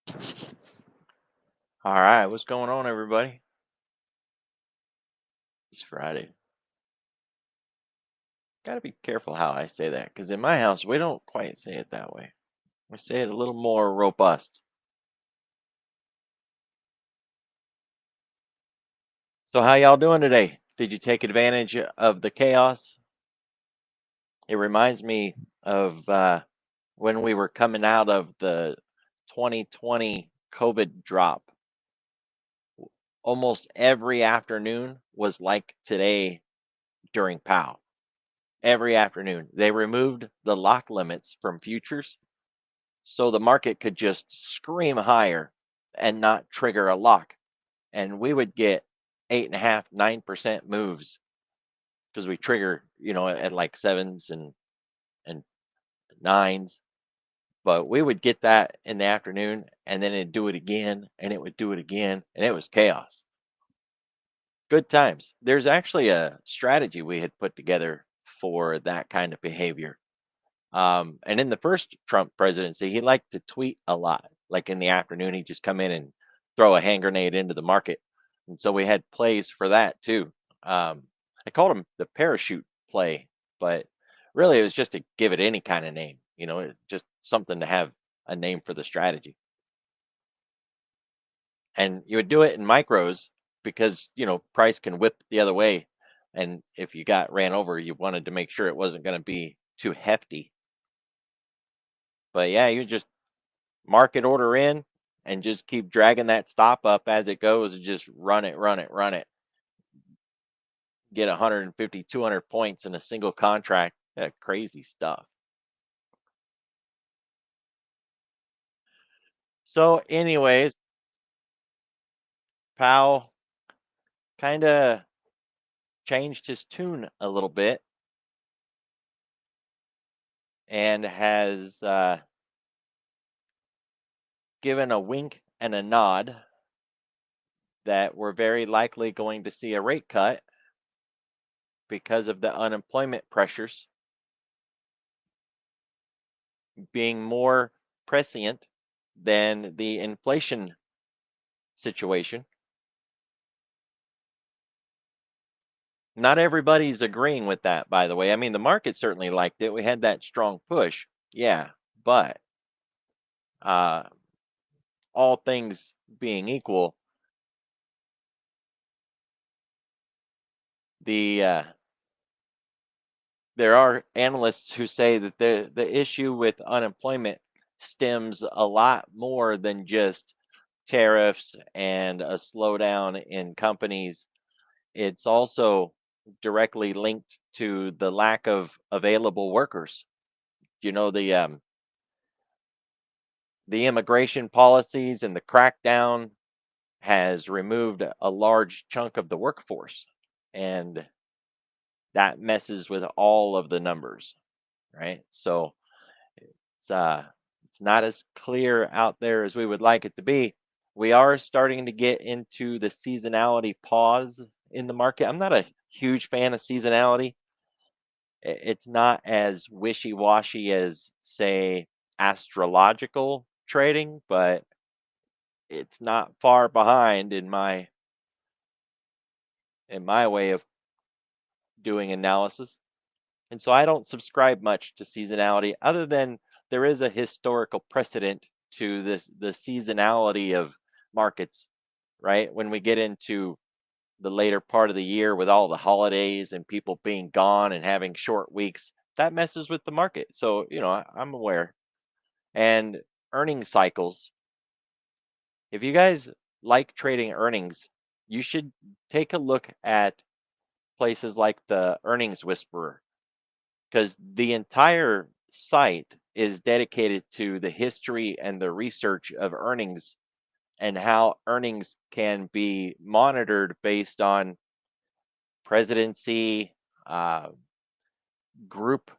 All right, what's going on, everybody? It's Friday. Got to be careful how I say that because in my house, we don't quite say it that way. We say it a little more robust. So, how y'all doing today? Did you take advantage of the chaos? It reminds me of when we were coming out of the 2020 COVID drop. Almost every afternoon was like today during POW. Every afternoon. They removed the lock limits from futures so the market could just scream higher and not trigger a lock. And we would get 8.5, 9% moves because we trigger, at like sevens and nines. But we would get that in the afternoon and then it'd do it again and it would do it again. And it was chaos. Good times. There's actually a strategy we had put together for that kind of behavior. And in the first Trump presidency, he liked to tweet a lot. Like in the afternoon, he'd just come in and throw a hand grenade into the market. And so we had plays for that too. I called him the parachute play, but really it was just to give it any kind of name, just something to have a name for the strategy. And you would do it in micros because, price can whip the other way. And if you got ran over, you wanted to make sure it wasn't going to be too hefty. But yeah, you just market order in and just keep dragging that stop up as it goes and just run it, run it, run it. Get 150, 200 points in a single contract. Yeah, crazy stuff. So, anyways, Powell kind of changed his tune a little bit and has given a wink and a nod that we're very likely going to see a rate cut because of the unemployment pressures being more prescient than the inflation situation. Not everybody's agreeing with that, by the way. I mean, the market certainly liked it. We had that strong push. Yeah, but uh, all things being equal, the there are analysts who say that the issue with unemployment stems a lot more than just tariffs and a slowdown in companies. It's also directly linked to the lack of available workers. You know, the immigration policies and the crackdown has removed a large chunk of the workforce, and that messes with all of the numbers, right? So it's uh it's not as clear out there as we would like it to be. We are starting to get into the seasonality pause in the market. I'm not a huge fan of seasonality. It's not as wishy-washy as, say, astrological trading, but it's not far behind in my way of doing analysis. And so I don't subscribe much to seasonality other than there is a historical precedent to the seasonality of markets, right? When we get into the later part of the year with all the holidays and people being gone and having short weeks, that messes with the market. So, I'm aware. And earning cycles, if you guys like trading earnings, you should take a look at places like the Earnings Whisperer because the entire site is dedicated to the history and the research of earnings and how earnings can be monitored based on presidency, uh, group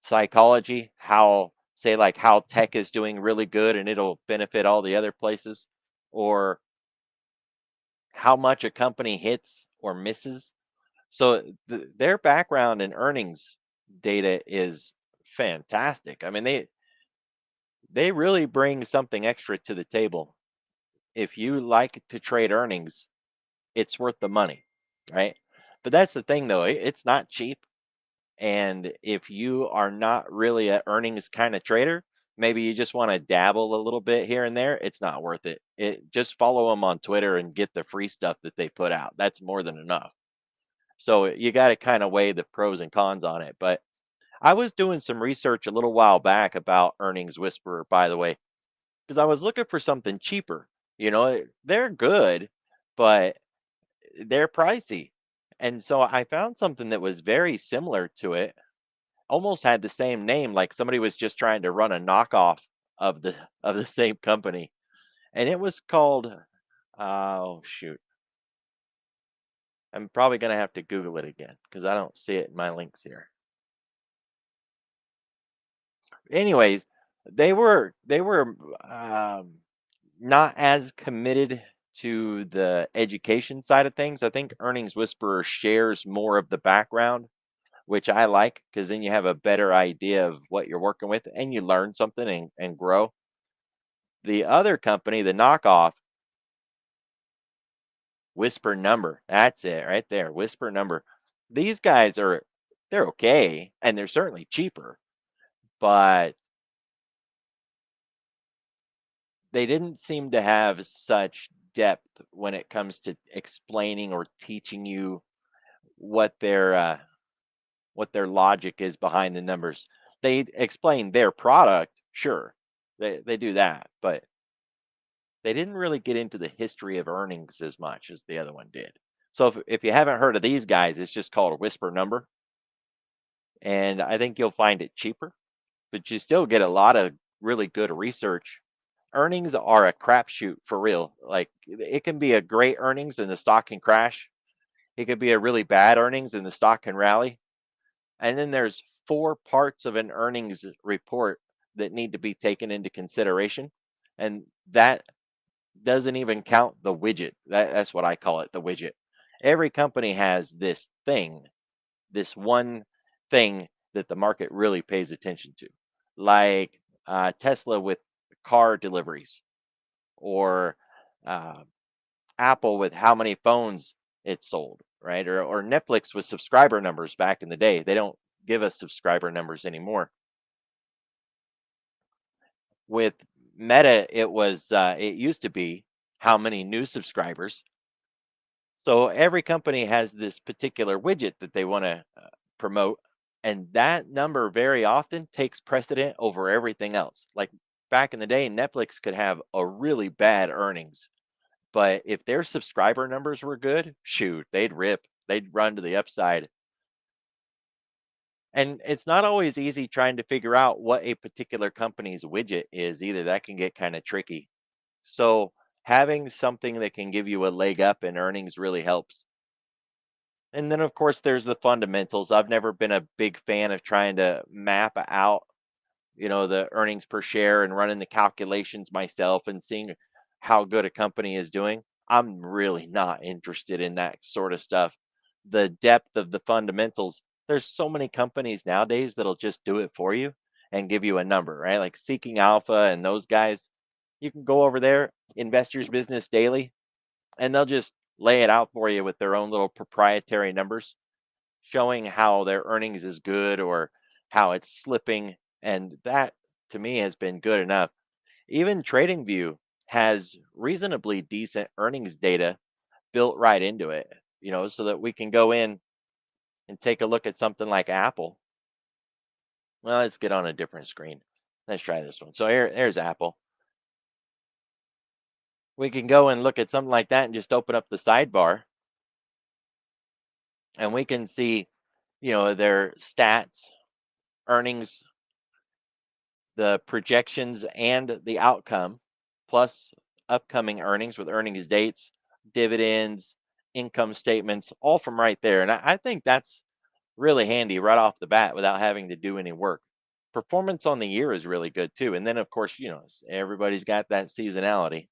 psychology, how, say, like how tech is doing really good and it'll benefit all the other places, or how much a company hits or misses. So their background in earnings data is fantastic. I mean, they really bring something extra to the table. If you like to trade earnings, it's worth the money, right? But that's the thing though, it's not cheap. And if you are not really a earnings kind of trader, maybe you just want to dabble a little bit here and there, it's not worth it. It just follow them on Twitter and get the free stuff that they put out. That's more than enough. So you got to kind of weigh the pros and cons on it. But I was doing some research a little while back about Earnings Whisperer, by the way, because I was looking for something cheaper. They're good, but they're pricey. And so I found something that was very similar to it, almost had the same name, like somebody was just trying to run a knockoff of the same company. And it was called, oh shoot, I'm probably gonna have to Google it again because I don't see it in my links here. Anyways, they were not as committed to the education side of things. I think Earnings Whisperer shares more of the background, which I like because then you have a better idea of what you're working with and you learn something and grow. The other company, the knockoff, Whisper Number, that's it right there, Whisper Number. These guys they're okay and they're certainly cheaper, but they didn't seem to have such depth when it comes to explaining or teaching you what their logic is behind the numbers. They explain their product, sure. They do that, but they didn't really get into the history of earnings as much as the other one did. So if you haven't heard of these guys, it's just called a Whisper Number, and I think you'll find it cheaper, but you still get a lot of really good research. Earnings are a crapshoot for real. Like it can be a great earnings and the stock can crash. It could be a really bad earnings and the stock can rally. And then there's four parts of an earnings report that need to be taken into consideration. And that doesn't even count the widget. That's what I call it, the widget. Every company has this thing, this one thing that the market really pays attention to, like Tesla with car deliveries, or uh, Apple with how many phones it sold, right? Or Netflix with subscriber numbers back in the day. They don't give us subscriber numbers anymore. With Meta, it used to be how many new subscribers. So every company has this particular widget that they want to promote, and that number very often takes precedent over everything else. Like back in the day, Netflix could have a really bad earnings, but if their subscriber numbers were good, shoot, they'd rip. They'd run to the upside. And it's not always easy trying to figure out what a particular company's widget is either. That can get kind of tricky. So having something that can give you a leg up in earnings really helps. And then, of course, there's the fundamentals. I've never been a big fan of trying to map out, the earnings per share and running the calculations myself and seeing how good a company is doing. I'm really not interested in that sort of stuff. The depth of the fundamentals, there's so many companies nowadays that'll just do it for you and give you a number, right? Like Seeking Alpha and those guys. You can go over there, Investors Business Daily, and they'll just lay it out for you with their own little proprietary numbers showing how their earnings is good or how it's slipping. And that to me has been good enough. Even TradingView has reasonably decent earnings data built right into it, so that we can go in and take a look at something like Apple. Well, let's get on a different screen. Let's try this one. So here's Apple. We can go and look at something like that and just open up the sidebar and we can see, their stats, earnings, the projections and the outcome, plus upcoming earnings with earnings dates, dividends, income statements, all from right there. And I think that's really handy right off the bat without having to do any work. Performance on the year is really good too. And then, of course, everybody's got that seasonality.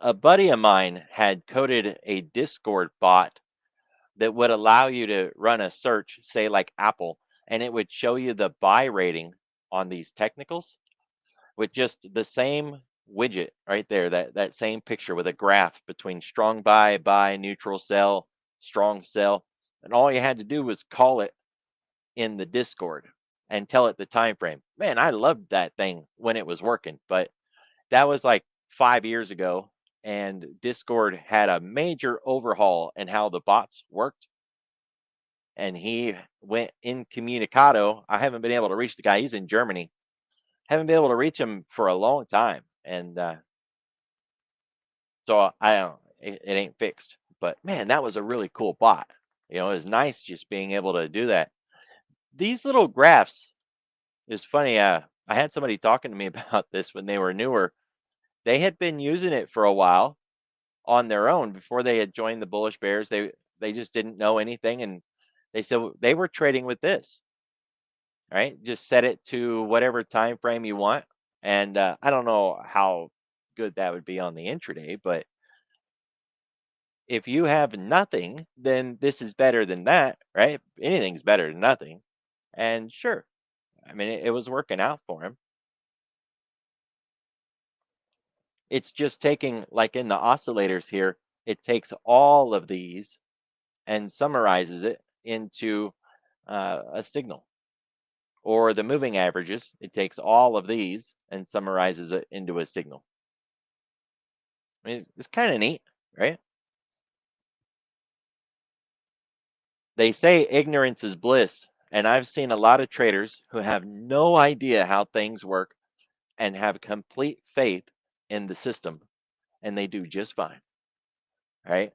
A buddy of mine had coded a Discord bot that would allow you to run a search, say like Apple, and it would show you the buy rating on these technicals with just the same widget right there, that same picture with a graph between strong buy, neutral sell, strong sell, and all you had to do was call it in the Discord and tell it the time frame. Man, I loved that thing when it was working, but that was like 5 years ago, and Discord had a major overhaul in how the bots worked, and he went incommunicado. I haven't been able to reach the guy. He's in Germany. Haven't been able to reach him for a long time, and so I don't. It ain't fixed. But man, that was a really cool bot. It was nice just being able to do that. These little graphs is funny. I had somebody talking to me about this when they were newer. They had been using it for a while on their own before they had joined the Bullish Bears. They just didn't know anything, and they said they were trading with this. Right, just set it to whatever time frame you want, and I don't know how good that would be on the intraday, but if you have nothing, then this is better than that, right? Anything's better than nothing, and sure, I mean it was working out for him. It's just taking, like in the oscillators here, it takes all of these and summarizes it into a signal. Or the moving averages, it takes all of these and summarizes it into a signal. I mean, it's kind of neat, right? They say ignorance is bliss, and I've seen a lot of traders who have no idea how things work and have complete faith in the system, and they do just fine, right?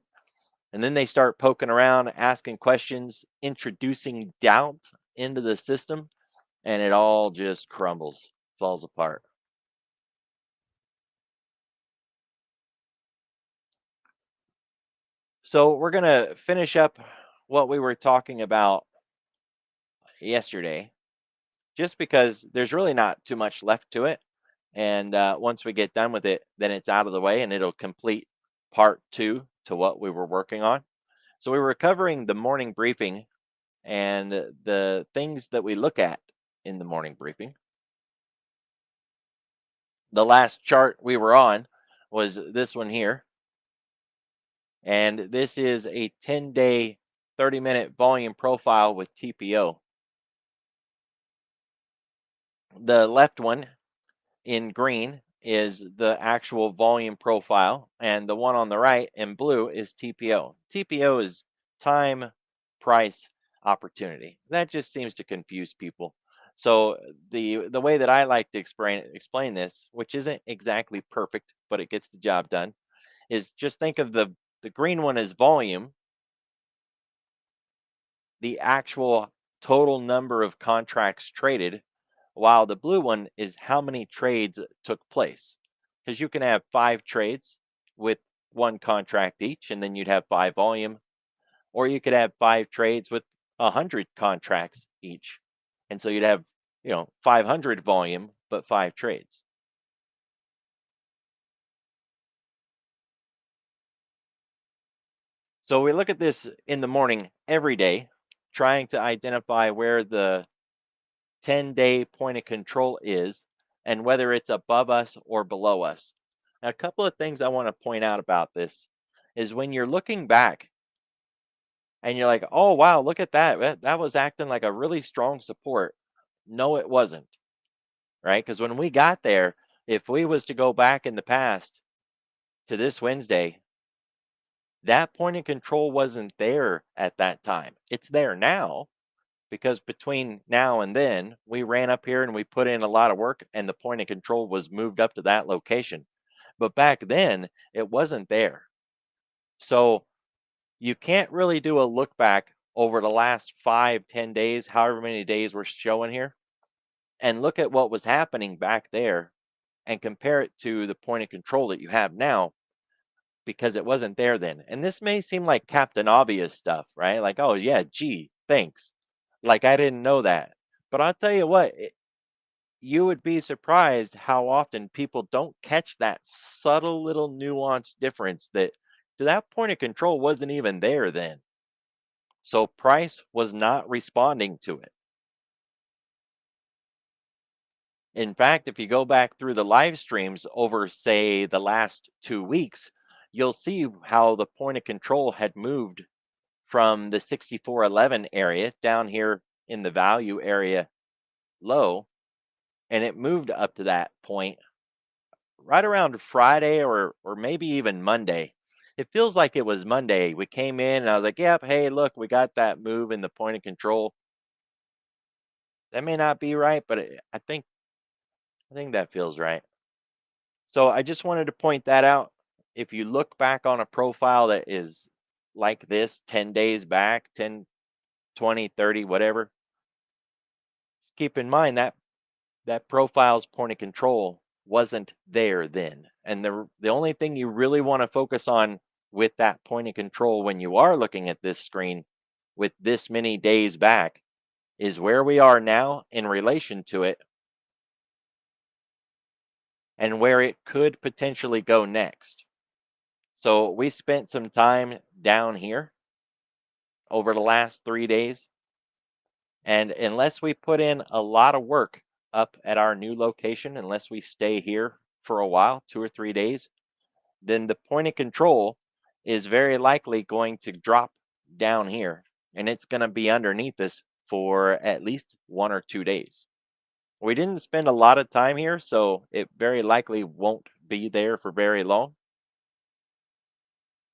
And then they start poking around, asking questions, introducing doubt into the system, and it all just crumbles, falls apart. So we're going to finish up what we were talking about yesterday, just because there's really not too much left to it. And once we get done with it, then it's out of the way and it'll complete part two to what we were working on. So we were covering the morning briefing and the things that we look at in the morning briefing. The last chart we were on was this one here. And this is a 10-day, 30-minute volume profile with TPO. The left one in green is the actual volume profile, and the one on the right in blue is TPO. TPO is time, price, opportunity. That just seems to confuse people. So the way that I like to explain this, which isn't exactly perfect, but it gets the job done, is just think of the green one as volume, the actual total number of contracts traded, while the blue one is how many trades took place. Because you can have 5 trades with one contract each, and then you'd have 5 volume, or you could have 5 trades with 100 contracts each. And so you'd have, 500 volume, but 5 trades. So we look at this in the morning every day, trying to identify where the 10-day point of control is and whether it's above us or below us. Now, a couple of things I want to point out about this is when you're looking back and you're like, oh, wow, look at that. That was acting like a really strong support. No, it wasn't, right? Because when we got there, if we was to go back in the past to this Wednesday, that point of control wasn't there at that time. It's there now, because between now and then we ran up here and we put in a lot of work and the point of control was moved up to that location. But back then it wasn't there. So you can't really do a look back over the last 5, 10 days, however many days we're showing here, and look at what was happening back there and compare it to the point of control that you have now, because it wasn't there then. And this may seem like Captain Obvious stuff, right? Like, oh yeah, gee, thanks. Like I didn't know that. But I'll tell you what, you would be surprised how often people don't catch that subtle little nuanced difference that to that point of control wasn't even there then. So price was not responding to it. In fact, if you go back through the live streams over, say, the last 2 weeks, you'll see how the point of control had moved from the 6411 area down here in the value area low, and it moved up to that point right around Friday or maybe even Monday. It feels like it was Monday. We came in and I was like, "Yep, hey, look, we got that move in the point of control." That may not be right, but I think that feels right. So I just wanted to point that out. If you look back on a profile that is like this 10 days back, 10, 20, 30, whatever, keep in mind that that profile's point of control wasn't there then. And the only thing you really want to focus on with that point of control when you are looking at this screen with this many days back is where we are now in relation to it and where it could potentially go next. So we spent some time down here over the last 3 days. And unless we put in a lot of work up at our new location, unless we stay here for a while, 2 or 3 days, then the point of control is very likely going to drop down here and it's going to be underneath us for at least 1 or 2 days. We didn't spend a lot of time here, so it very likely won't be there for very long.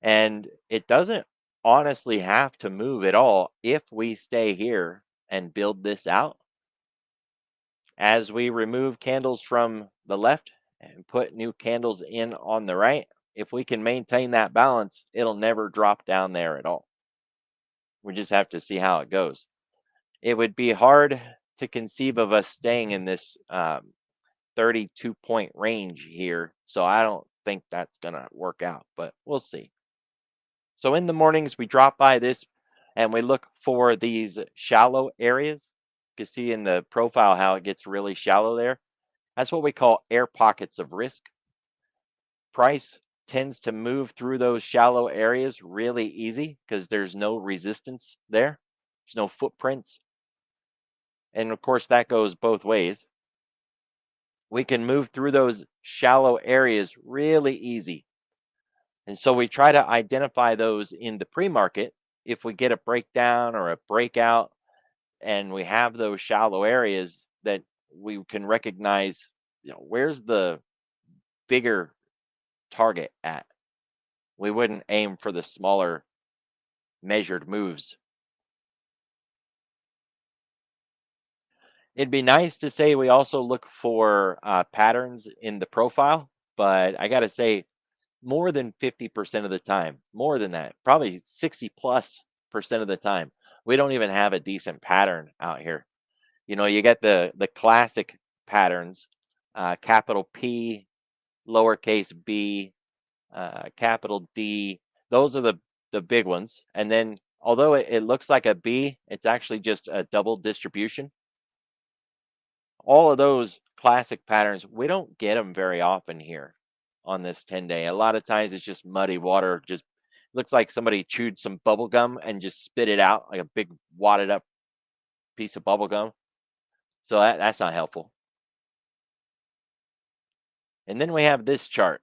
And it doesn't honestly have to move at all if we stay here and build this out. As we remove candles from the left and put new candles in on the right, if we can maintain that balance, it'll never drop down there at all. We just have to see how it goes. It would be hard to conceive of us staying in this 32-point range here. So I don't think that's going to work out, but we'll see. So in the mornings, we drop by this and we look for these shallow areas. You can see in the profile how it gets really shallow there. That's what we call air pockets of risk. Price tends to move through those shallow areas really easy because there's no resistance there. There's no footprints. And of course, that goes both ways. We can move through those shallow areas really easy. And so we try to identify those in the pre market. If we get a breakdown or a breakout and we have those shallow areas that we can recognize, where's the bigger target at? We wouldn't aim for the smaller measured moves. It'd be nice to say we also look for patterns in the profile, but I got to say, more than 50% of the time, more than that, probably 60 plus percent of the time, we don't even have a decent pattern out here. You get the classic patterns, capital P, lowercase b, capital D. Those are the big ones. And then, although it looks like a B, it's actually just a double distribution. All of those classic patterns, we don't get them very often here on this 10-day. A lot of times it's just muddy water, just looks like somebody chewed some bubble gum and just spit it out like a big wadded up piece of bubble gum. So that's not helpful. And then we have this chart.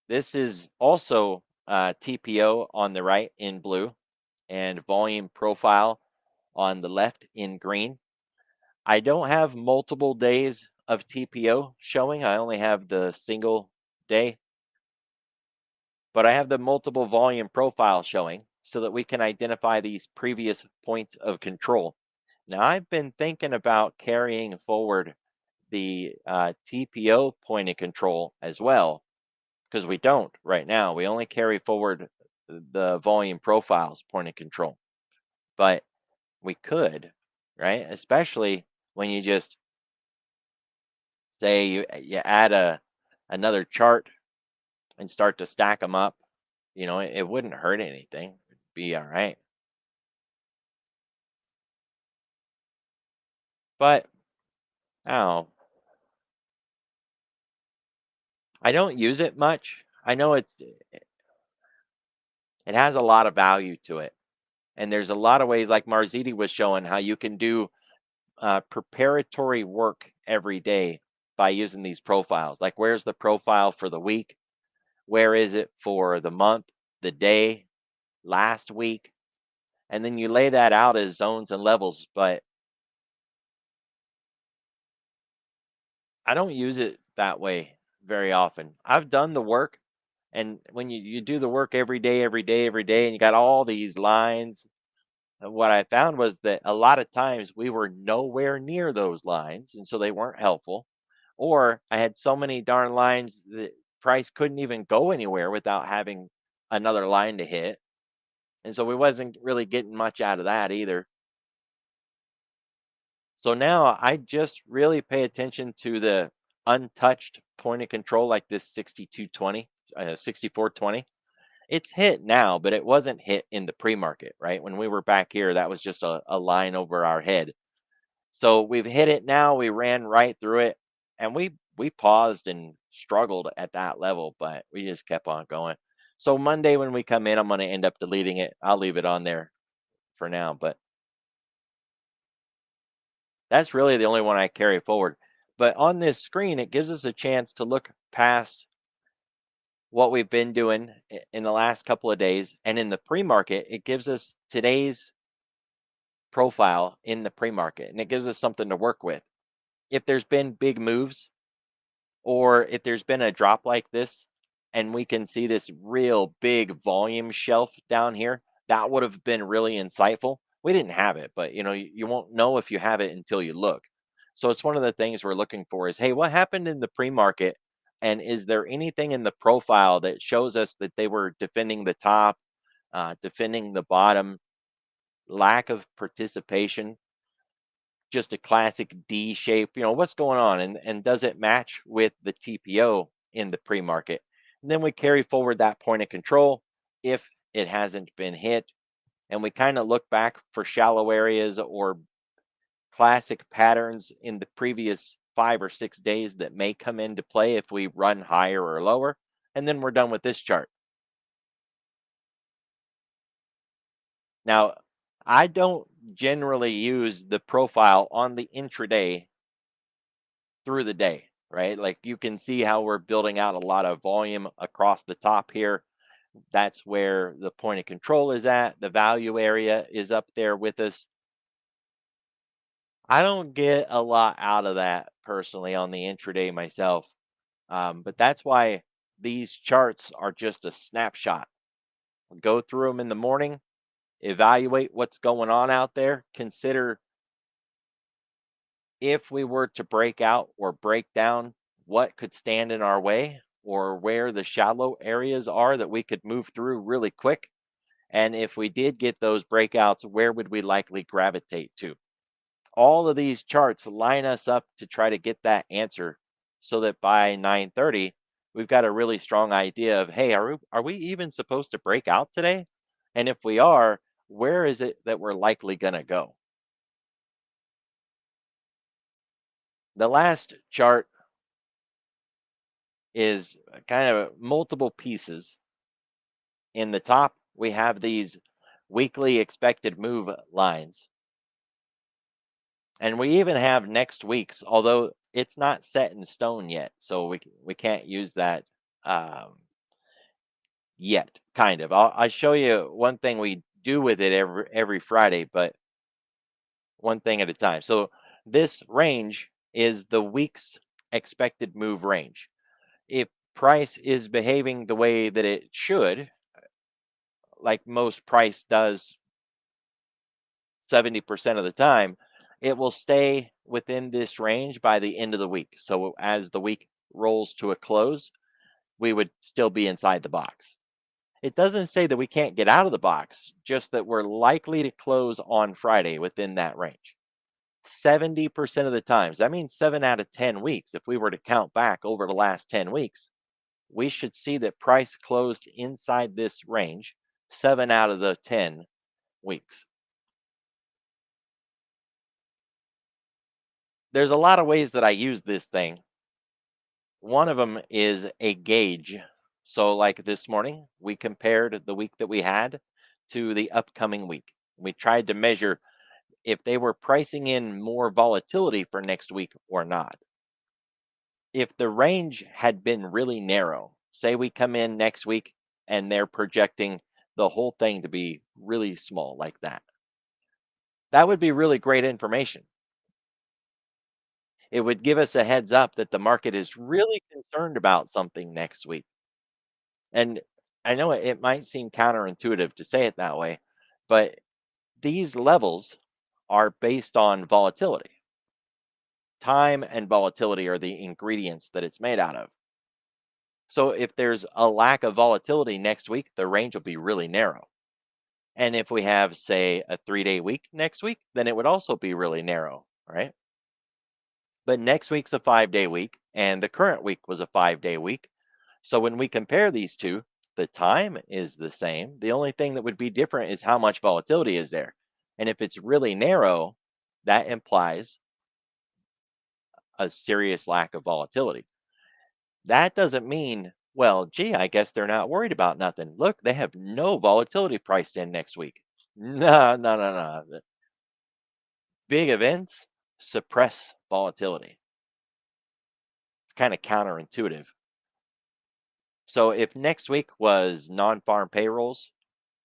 This is also TPO on the right in blue and volume profile on the left in green. I don't have multiple days of TPO showing. I only have the single day, but I have the multiple volume profile showing so that we can identify these previous points of control. Now, I've been thinking about carrying forward the TPO point of control as well, because we don't right now. We only carry forward the volume profiles point of control, but we could, right? Especially when you just say you add another chart and start to stack them up. It wouldn't hurt anything. It'd be all right. But oh, I don't use it much. I know it has a lot of value to it. And there's a lot of ways, like Marziti was showing, how you can do preparatory work every day by using these profiles. Like, where's the profile for the week? Where is it for the month, the day, last week? And then you lay that out as zones and levels. But I don't use it that way very often. I've done the work. And when you do the work every day, every day, every day, and you got all these lines, what I found was that a lot of times we were nowhere near those lines, and so they weren't helpful. Or I had so many darn lines that price couldn't even go anywhere without having another line to hit. And so we wasn't really getting much out of that either. So now I just really pay attention to the untouched point of control like this 6220, 6420. It's hit now, but it wasn't hit in the pre-market, right? When we were back here, that was just a line over our head. So we've hit it now. We ran right through it, and we paused and struggled at that level, but we just kept on going. So Monday when we come in, I'm going to end up deleting it. I'll leave it on there for now, but that's really the only one I carry forward. But on this screen, it gives us a chance to look past what we've been doing in the last couple of days. And in the pre market, it gives us today's profile in the pre market and it gives us something to work with. If there's been big moves or if there's been a drop like this and we can see this real big volume shelf down here, that would have been really insightful. We didn't have it, but you won't know if you have it until you look. So it's one of the things we're looking for is, hey, what happened in the pre-market? And is there anything in the profile that shows us that they were defending the top, defending the bottom, lack of participation, just a classic D shape. What's going on, and does it match with the TPO in the pre-market? And then we carry forward that point of control if it hasn't been hit, and we kind of look back for shallow areas or classic patterns in the previous 5 or 6 days that may come into play if we run higher or lower, and then we're done with this chart. Now, I don't generally use the profile on the intraday through the day, right? Like you can see how we're building out a lot of volume across the top here. That's where the point of control is at. The value area is up there with us. I don't get a lot out of that personally on the intraday myself. But that's why these charts are just a snapshot. Go through them in the morning, evaluate what's going on out there, consider if we were to break out or break down, what could stand in our way or where the shallow areas are that we could move through really quick. And if we did get those breakouts, where would we likely gravitate to? All of these charts line us up to try to get that answer so that by 9:30, we've got a really strong idea of, hey, are we even supposed to break out today? And if we are, where is it that we're likely going to go? The last chart is kind of multiple pieces. In the top, we have these weekly expected move lines. And we even have next week's, although it's not set in stone yet. So we can't use that yet, kind of. I'll show you one thing we do with it every Friday, but one thing at a time. So this range is the week's expected move range. If price is behaving the way that it should, like most price does 70% of the time, it will stay within this range by the end of the week. So as the week rolls to a close, we would still be inside the box. It doesn't say that we can't get out of the box, just that we're likely to close on Friday within that range. 70% of the times, that means 7 out of 10 weeks. If we were to count back over the last 10 weeks, we should see that price closed inside this range 7 out of the 10 weeks. There's a lot of ways that I use this thing. One of them is a gauge. So, like this morning, we compared the week that we had to the upcoming week. We tried to measure, if they were pricing in more volatility for next week or not. If the range had been really narrow, say we come in next week and they're projecting the whole thing to be really small like that would be really great information. It would give us a heads up that the market is really concerned about something next week. And I know it might seem counterintuitive to say it that way, but these levels are based on volatility. Time and volatility are the ingredients that it's made out of. So if there's a lack of volatility next week, the range will be really narrow. And if we have, say, a 3-day week next week, then it would also be really narrow, right? But next week's a 5-day week, and the current week was a 5-day week. So when we compare these two, the time is the same. The only thing that would be different is how much volatility is there. And if it's really narrow, that implies a serious lack of volatility. That doesn't mean, well, gee, I guess they're not worried about nothing. Look, they have no volatility priced in next week. No, no, no, no. The big events suppress volatility. It's kind of counterintuitive. So if next week was non-farm payrolls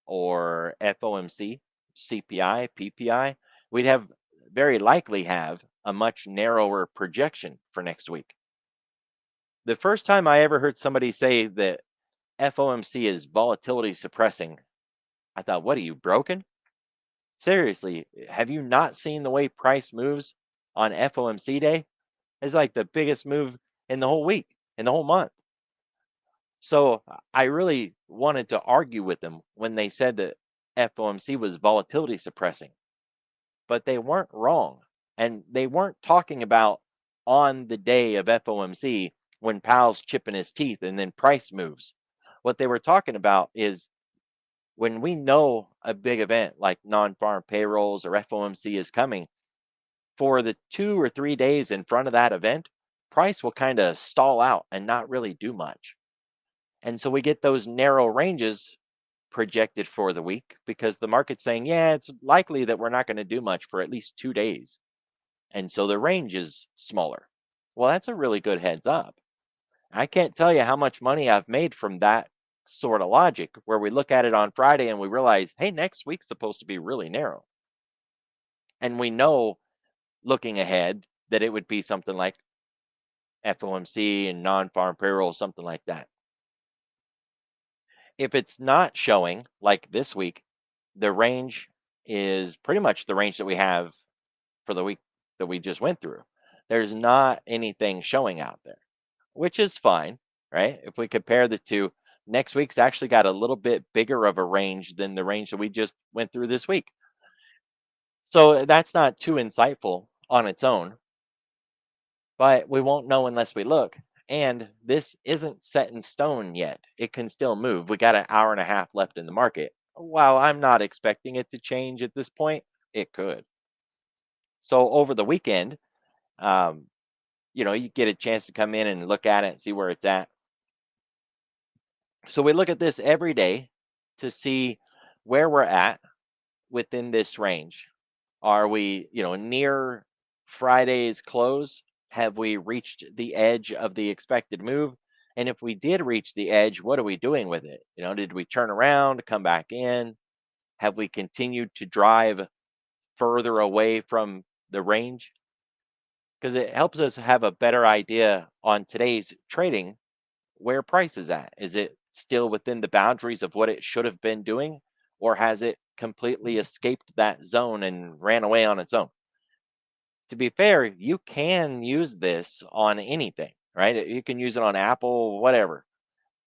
or FOMC, CPI, PPI, we'd have very likely have a much narrower projection for next week. The first time I ever heard somebody say that FOMC is volatility suppressing, I thought, what are you broken? Seriously, have you not seen the way price moves on FOMC day? It's like the biggest move in the whole week, in the whole month. So I really wanted to argue with them when they said that FOMC was volatility suppressing, but they weren't wrong. And they weren't talking about on the day of FOMC when Powell's chipping his teeth and then price moves. What they were talking about is when we know a big event like non-farm payrolls or FOMC is coming, for the 2 or 3 days in front of that event, price will kind of stall out and not really do much. And so we get those narrow ranges projected for the week because the market's saying, yeah, it's likely that we're not going to do much for at least 2 days. And so the range is smaller. Well, that's a really good heads up. I can't tell you how much money I've made from that sort of logic where we look at it on Friday and we realize, hey, next week's supposed to be really narrow. And we know looking ahead that it would be something like FOMC and non farm payroll, something like that. If it's not showing, like this week, the range is pretty much the range that we have for the week that we just went through. There's not anything showing out there, which is fine, right? If we compare the two, next week's actually got a little bit bigger of a range than the range that we just went through this week. So that's not too insightful on its own, but we won't know unless we look. And this isn't set in stone yet. It can still move. We got an hour and a half left in the market. While I'm not expecting it to change at this point, it could. So over the weekend, um, you get a chance to come in and look at it and see where it's at. So we look at this every day to see where we're at within this range. Are we, near Friday's close? Have we reached the edge of the expected move? And if we did reach the edge, what are we doing with it? Did we turn around, come back in? Have we continued to drive further away from the range? Because it helps us have a better idea on today's trading where price is at. Is it still within the boundaries of what it should have been doing, or has it completely escaped that zone and ran away on its own? To be fair, you can use this on anything, right? You can use it on Apple, whatever.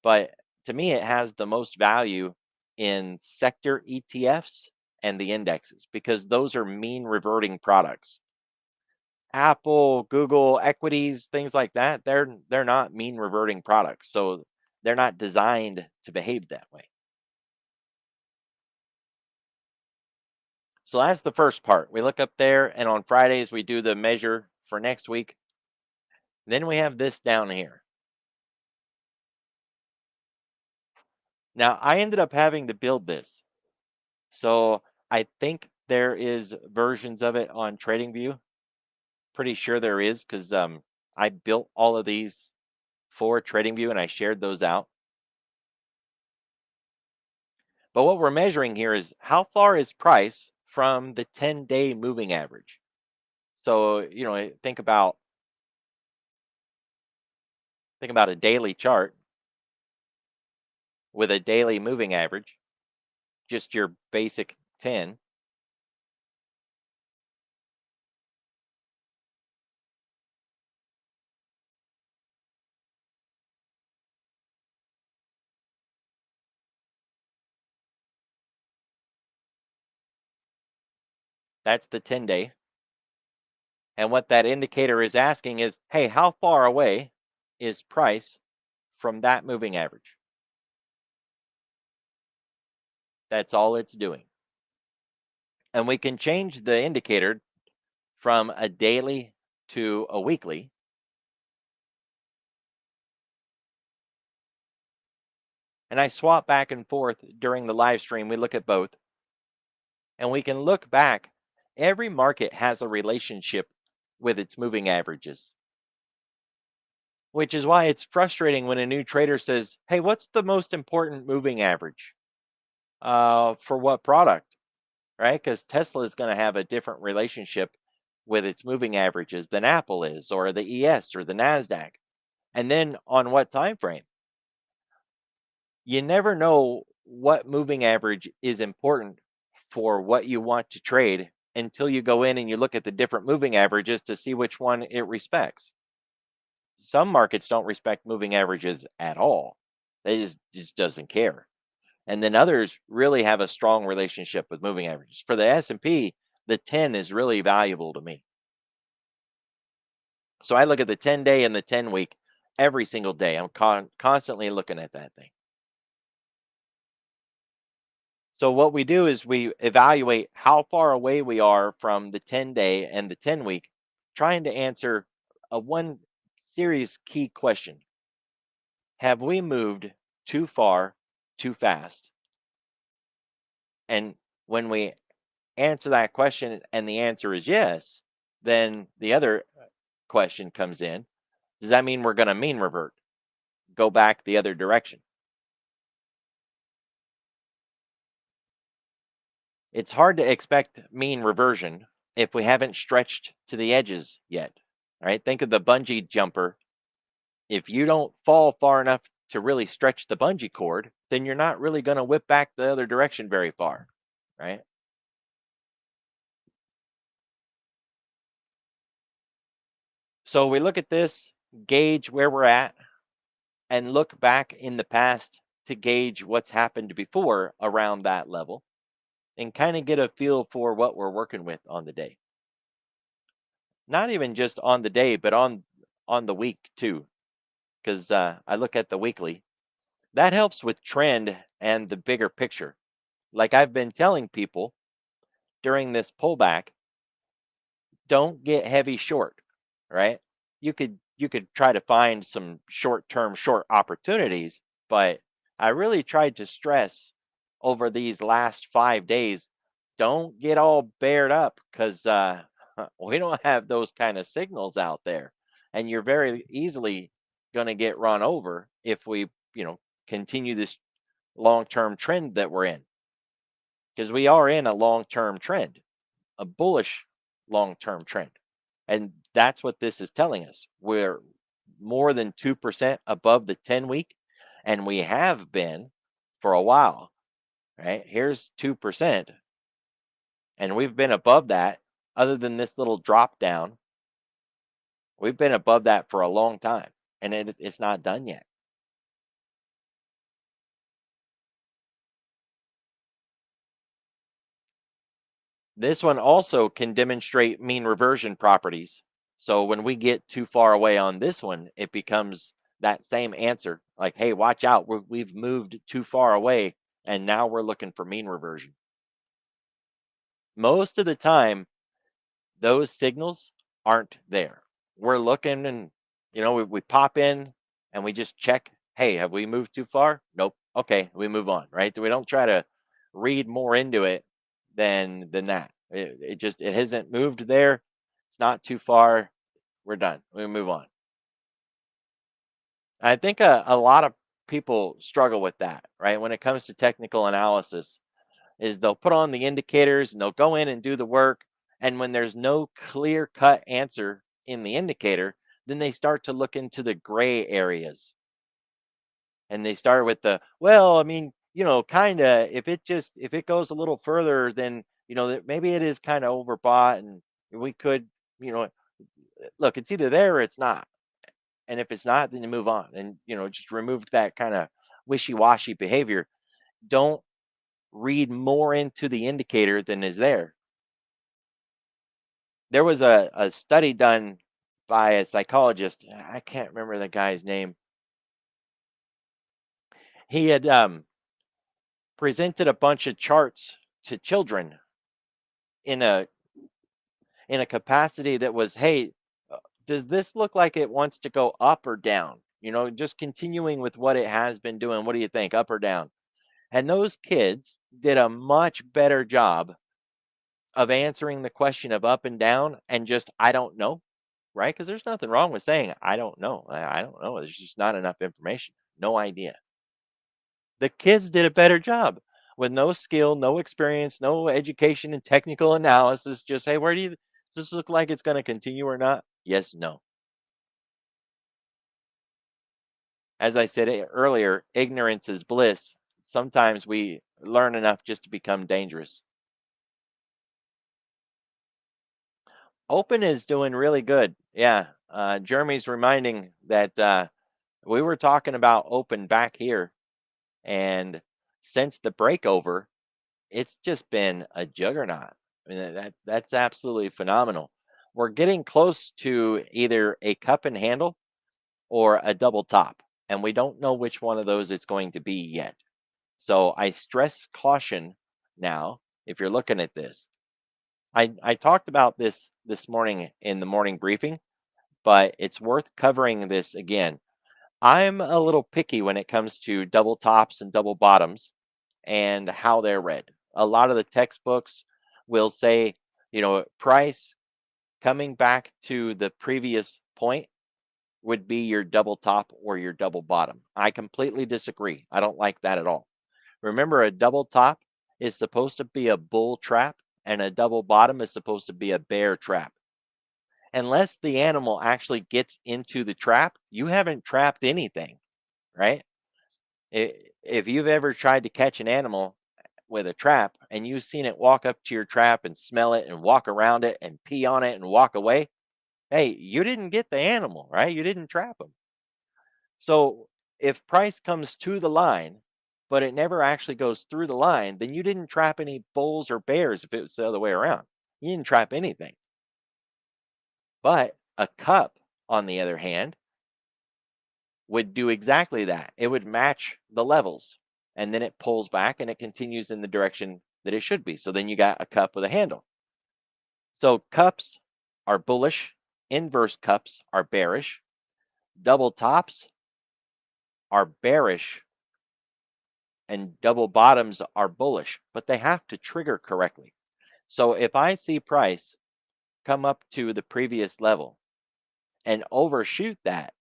But to me, it has the most value in sector ETFs and the indexes because those are mean reverting products. Apple, Google, equities, things like that, they're not mean reverting products. So they're not designed to behave that way. So that's the first part. We look up there and on Fridays we do the measure for next week. Then we have this down here. Now I ended up having to build this. So I think there is versions of it on TradingView. Pretty sure there is because I built all of these for TradingView and I shared those out. But what we're measuring here is how far is price from the 10-day moving average. So, think about a daily chart with a daily moving average, just your basic 10. That's the 10-day. And what that indicator is asking is, hey, how far away is price from that moving average? That's all it's doing. And we can change the indicator from a daily to a weekly. And I swap back and forth during the live stream. We look at both and we can look back. Every market has a relationship with its moving averages, which is why it's frustrating when a new trader says, hey, what's the most important moving average? For what product? Right? Because Tesla is going to have a different relationship with its moving averages than Apple is, or the ES, or the Nasdaq. And then on what time frame? You never know what moving average is important for what you want to trade until you go in and you look at the different moving averages to see which one it respects. Some markets don't respect moving averages at all. They just doesn't care. And then others really have a strong relationship with moving averages. For the S&P, the 10 is really valuable to me. So I look at the 10-day and the 10-week every single day. I'm constantly looking at that thing. So what we do is we evaluate how far away we are from the 10-day and the 10-week, trying to answer a one serious key question. Have we moved too far, too fast? And when we answer that question and the answer is yes, then the other question comes in. Does that mean we're going to mean revert? Go back the other direction? It's hard to expect mean reversion if we haven't stretched to the edges yet. Right? Think of the bungee jumper. If you don't fall far enough to really stretch the bungee cord, then you're not really going to whip back the other direction very far. Right? So we look at this, gauge where we're at, and look back in the past to gauge what's happened before around that level and kind of get a feel for what we're working with on the day. Not even just on the day, but on the week too, because I look at the weekly. That helps with trend and the bigger picture. Like I've been telling people during this pullback, don't get heavy short, right? You could try to find some short-term short opportunities, but I really tried to stress over these last 5 days, don't get all bared up because we don't have those kind of signals out there, and you're very easily going to get run over if we, continue this long-term trend that we're in, because we are in a long-term trend, a bullish long-term trend. And that's what this is telling us. We're more than 2% above the 10-week, and we have been for a while, right? Here's 2%, and we've been above that. Other than this little drop down, we've been above that for a long time, and it's not done yet. This one also can demonstrate mean reversion properties. So when we get too far away on this one, it becomes that same answer like, hey, watch out. We've moved too far away and now we're looking for mean reversion. Most of the time, those signals aren't there. We're looking and, we pop in and we just check, hey, have we moved too far? Nope. Okay, we move on, right? We don't try to read more into it than that. It hasn't moved there. It's not too far. We're done. We move on. I think a lot of people struggle with that, right? When it comes to technical analysis, is they'll put on the indicators and they'll go in and do the work. And when there's no clear cut answer in the indicator, then they start to look into the gray areas. And they start with the, well, I mean, kind of, if it goes a little further, then, that maybe it is kind of overbought and we could, you know, look, it's either there or it's not. And if it's not, then you move on and, just remove that kind of wishy washy behavior. Don't read more into the indicator than is there. There was a study done by a psychologist. I can't remember the guy's name. He had presented a bunch of charts to children in a capacity that was, hey, does this look like it wants to go up or down? Just continuing with what it has been doing. What do you think, up or down? And those kids did a much better job of answering the question of up and down and just, I don't know, right? Because there's nothing wrong with saying, I don't know. I don't know. There's just not enough information. No idea. The kids did a better job with no skill, no experience, no education in technical analysis. Just, hey, does this look like it's going to continue or not? Yes, no. As I said earlier, ignorance is bliss. Sometimes we learn enough just to become dangerous. Open is doing really good. Yeah. Jeremy's reminding that we were talking about open back here. And since the breakover, it's just been a juggernaut. I mean, that's absolutely phenomenal. We're getting close to either a cup and handle or a double top, and we don't know which one of those it's going to be yet. So I stress caution now if you're looking at this. I talked about this morning in the morning briefing, but it's worth covering this again. I'm a little picky when it comes to double tops and double bottoms and how they're read. A lot of the textbooks will say, price coming back to the previous point would be your double top or your double bottom. I completely disagree. I don't like that at all. Remember, a double top is supposed to be a bull trap, and a double bottom is supposed to be a bear trap. Unless the animal actually gets into the trap, you haven't trapped anything, right? If you've ever tried to catch an animal with a trap and you've seen it walk up to your trap and smell it and walk around it and pee on it and walk away, hey, you didn't get the animal, right? You didn't trap him. So if price comes to the line, but it never actually goes through the line, then you didn't trap any bulls or bears if it was the other way around. You didn't trap anything. But a cup, on the other hand, would do exactly that. It would match the levels and then it pulls back and it continues in the direction that it should be. So then you got a cup with a handle. So cups are bullish, inverse cups are bearish, double tops are bearish, and double bottoms are bullish, but they have to trigger correctly. So if I see price come up to the previous level and overshoot that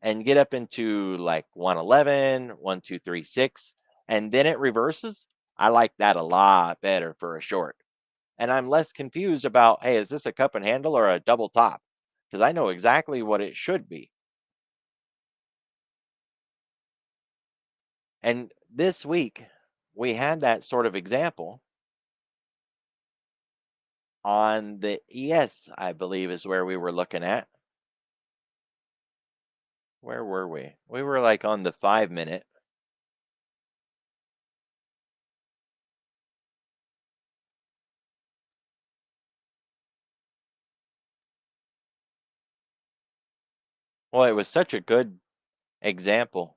and get up into like 111, 1236, and then it reverses, I like that a lot better for a short. And I'm less confused about, hey, is this a cup and handle or a double top? Because I know exactly what it should be. And this week, we had that sort of example on the ES, I believe, is where we were looking at. Where were we? We were like on the 5 minute. Well, it was such a good example.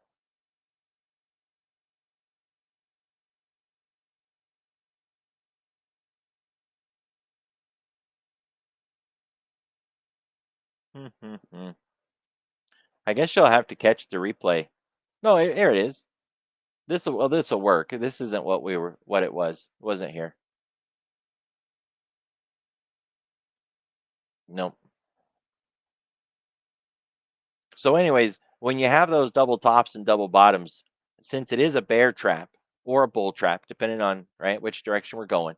I guess you'll have to catch the replay. No, here it is. This will work. This isn't what it was. It wasn't here. Nope. So, anyways, when you have those double tops and double bottoms, since it is a bear trap or a bull trap, depending on right which direction we're going,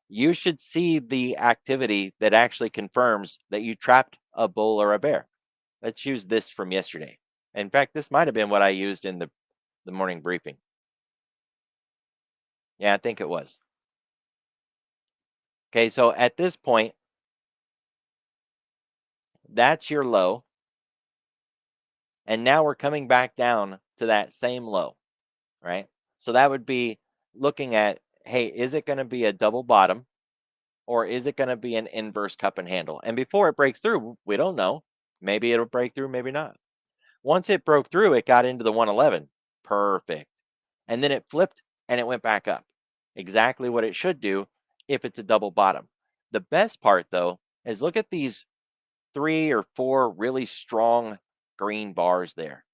you should see the activity that actually confirms that you trapped a bull or a bear. Let's use this from yesterday. In fact, this might have been what I used in the morning briefing. Yeah, I think it was. Okay, so at this point, that's your low. And now we're coming back down to that same low, right? So that would be looking at, hey, is it going to be a double bottom or is it going to be an inverse cup and handle? And before it breaks through, we don't know. Maybe it'll break through, maybe not. Once it broke through, it got into the 111. Perfect. And then it flipped and it went back up. Exactly what it should do if it's a double bottom. The best part, though, is look at these three or four really strong green bars there.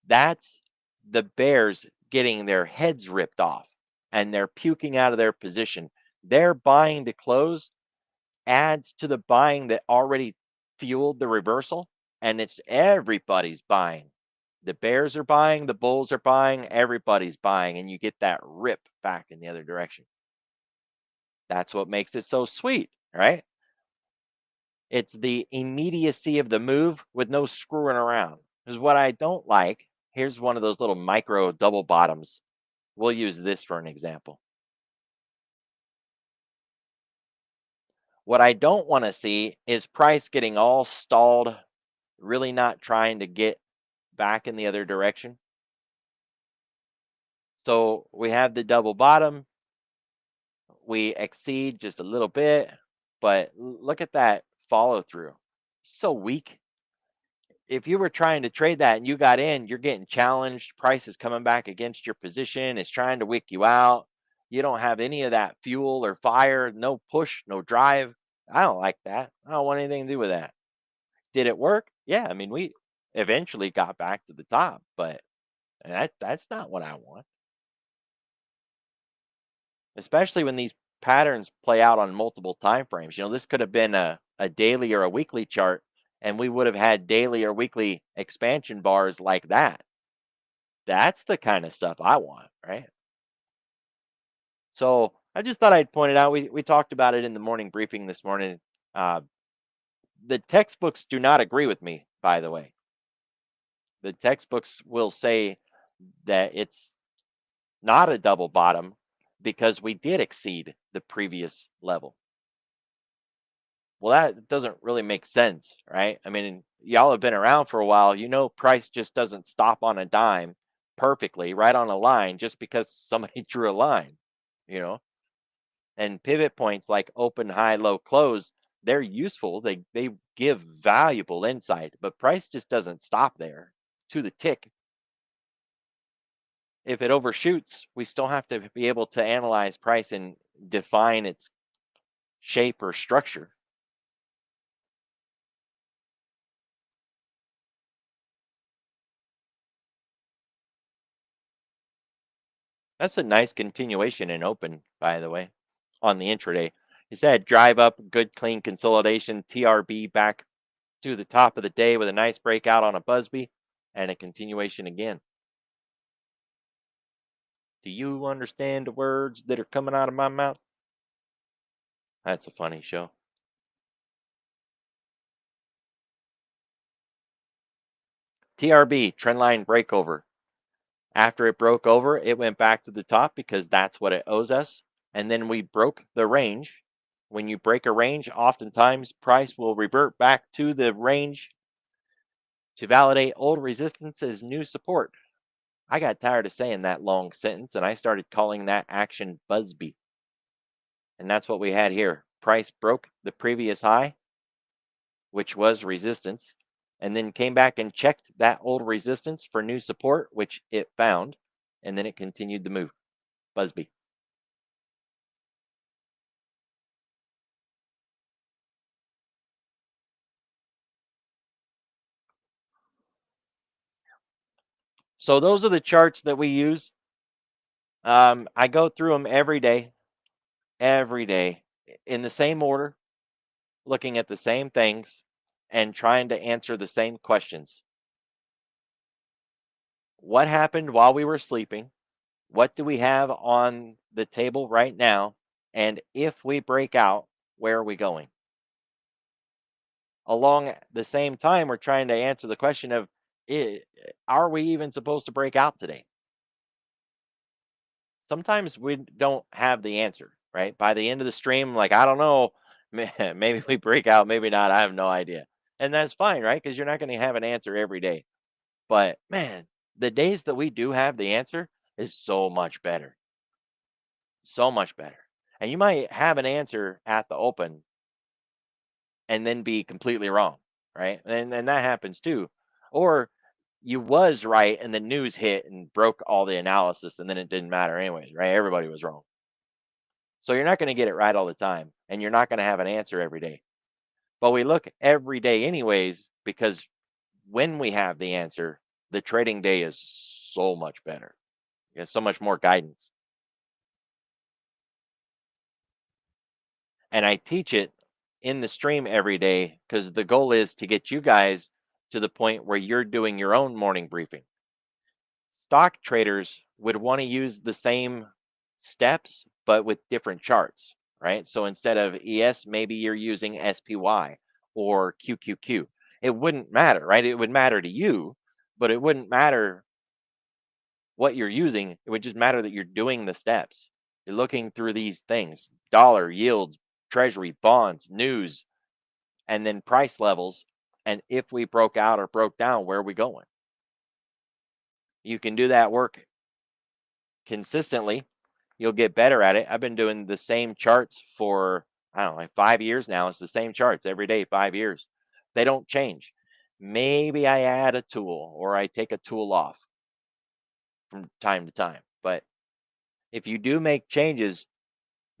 That's the bears getting their heads ripped off and they're puking out of their position. Their buying to close adds to the buying that already fueled the reversal, and it's everybody's buying. The bears are buying, the bulls are buying, everybody's buying, and you get that rip back in the other direction. That's what makes it so sweet, right? It's the immediacy of the move with no screwing around. Because what I don't like, here's one of those little micro double bottoms. We'll use this for an example. What I don't want to see is price getting all stalled, really not trying to get back in the other direction. So we have the double bottom, we exceed just a little bit, but look at that follow through. So weak. If you were trying to trade that and you got in, you're getting challenged. Price is coming back against your position. It's trying to wick you out. You don't have any of that fuel or fire, no push, no drive. I don't like that. I don't want anything to do with that. Did it work? Yeah. I mean, we eventually got back to the top, but that's not what I want, especially when these patterns play out on multiple time frames. This could have been a daily or a weekly chart, and we would have had daily or weekly expansion bars like that. That's the kind of stuff I want, right? So I just thought I'd point it out. We talked about it in the morning briefing this morning. Uh, the textbooks do not agree with me, by the way. The textbooks will say that it's not a double bottom because we did exceed the previous level. Well, that doesn't really make sense, right? I mean, y'all have been around for a while. Price just doesn't stop on a dime perfectly, right on a line, just because somebody drew a line, you know? And pivot points like open, high, low, close, they're useful. They give valuable insight, but price just doesn't stop there to the tick. If it overshoots, we still have to be able to analyze price and define its shape or structure. That's a nice continuation in open, by the way, on the intraday. You said drive up, good clean consolidation, TRB back to the top of the day with a nice breakout on a Busby and a continuation again. Do you understand the words that are coming out of my mouth? That's a funny show. TRB, trendline breakover. After it broke over, it went back to the top because that's what it owes us. And then we broke the range. When you break a range, oftentimes price will revert back to the range to validate old resistance as new support. I got tired of saying that long sentence and I started calling that action Busby. And that's what we had here. Price broke the previous high, which was resistance, and then came back and checked that old resistance for new support, which it found, and then it continued the move. Busby. So those are the charts that we use. I go through them every day in the same order. looking at the same things and trying to answer the same questions. What happened while we were sleeping? What do we have on the table right now? And if we break out, where are we going? Along the same time, we're trying to answer the question of, "I- are we even supposed to break out today?" Sometimes we don't have the answer, right? By the end of the stream, like, I don't know, maybe we break out, maybe not. I have no idea. And that's fine, right? Because you're not going to have an answer every day. But man, the days that we do have the answer is so much better. So much better. And you might have an answer at the open and then be completely wrong, right? And that happens too. Or you was right and the news hit and broke all the analysis and then it didn't matter anyways, right? Everybody was wrong. So you're not going to get it right all the time and you're not going to have an answer every day. But we look every day anyways because when we have the answer, the trading day is so much better. It's so much more guidance. And I teach it in the stream every day because the goal is to get you guys to the point where you're doing your own morning briefing. Stock traders would want to use the same steps, but with different charts, right? So instead of ES, maybe you're using SPY or QQQ. It wouldn't matter, right? It would matter to you, but it wouldn't matter what you're using. It would just matter that you're doing the steps. You're looking through these things: dollar, yields, treasury, bonds, news, and then price levels. And if we broke out or broke down, where are we going? You can do that work consistently. You'll get better at it. I've been doing the same charts for, I don't know, like 5 years now. It's the same charts every day, 5 years. They don't change. Maybe I add a tool or I take a tool off from time to time. But if you do make changes,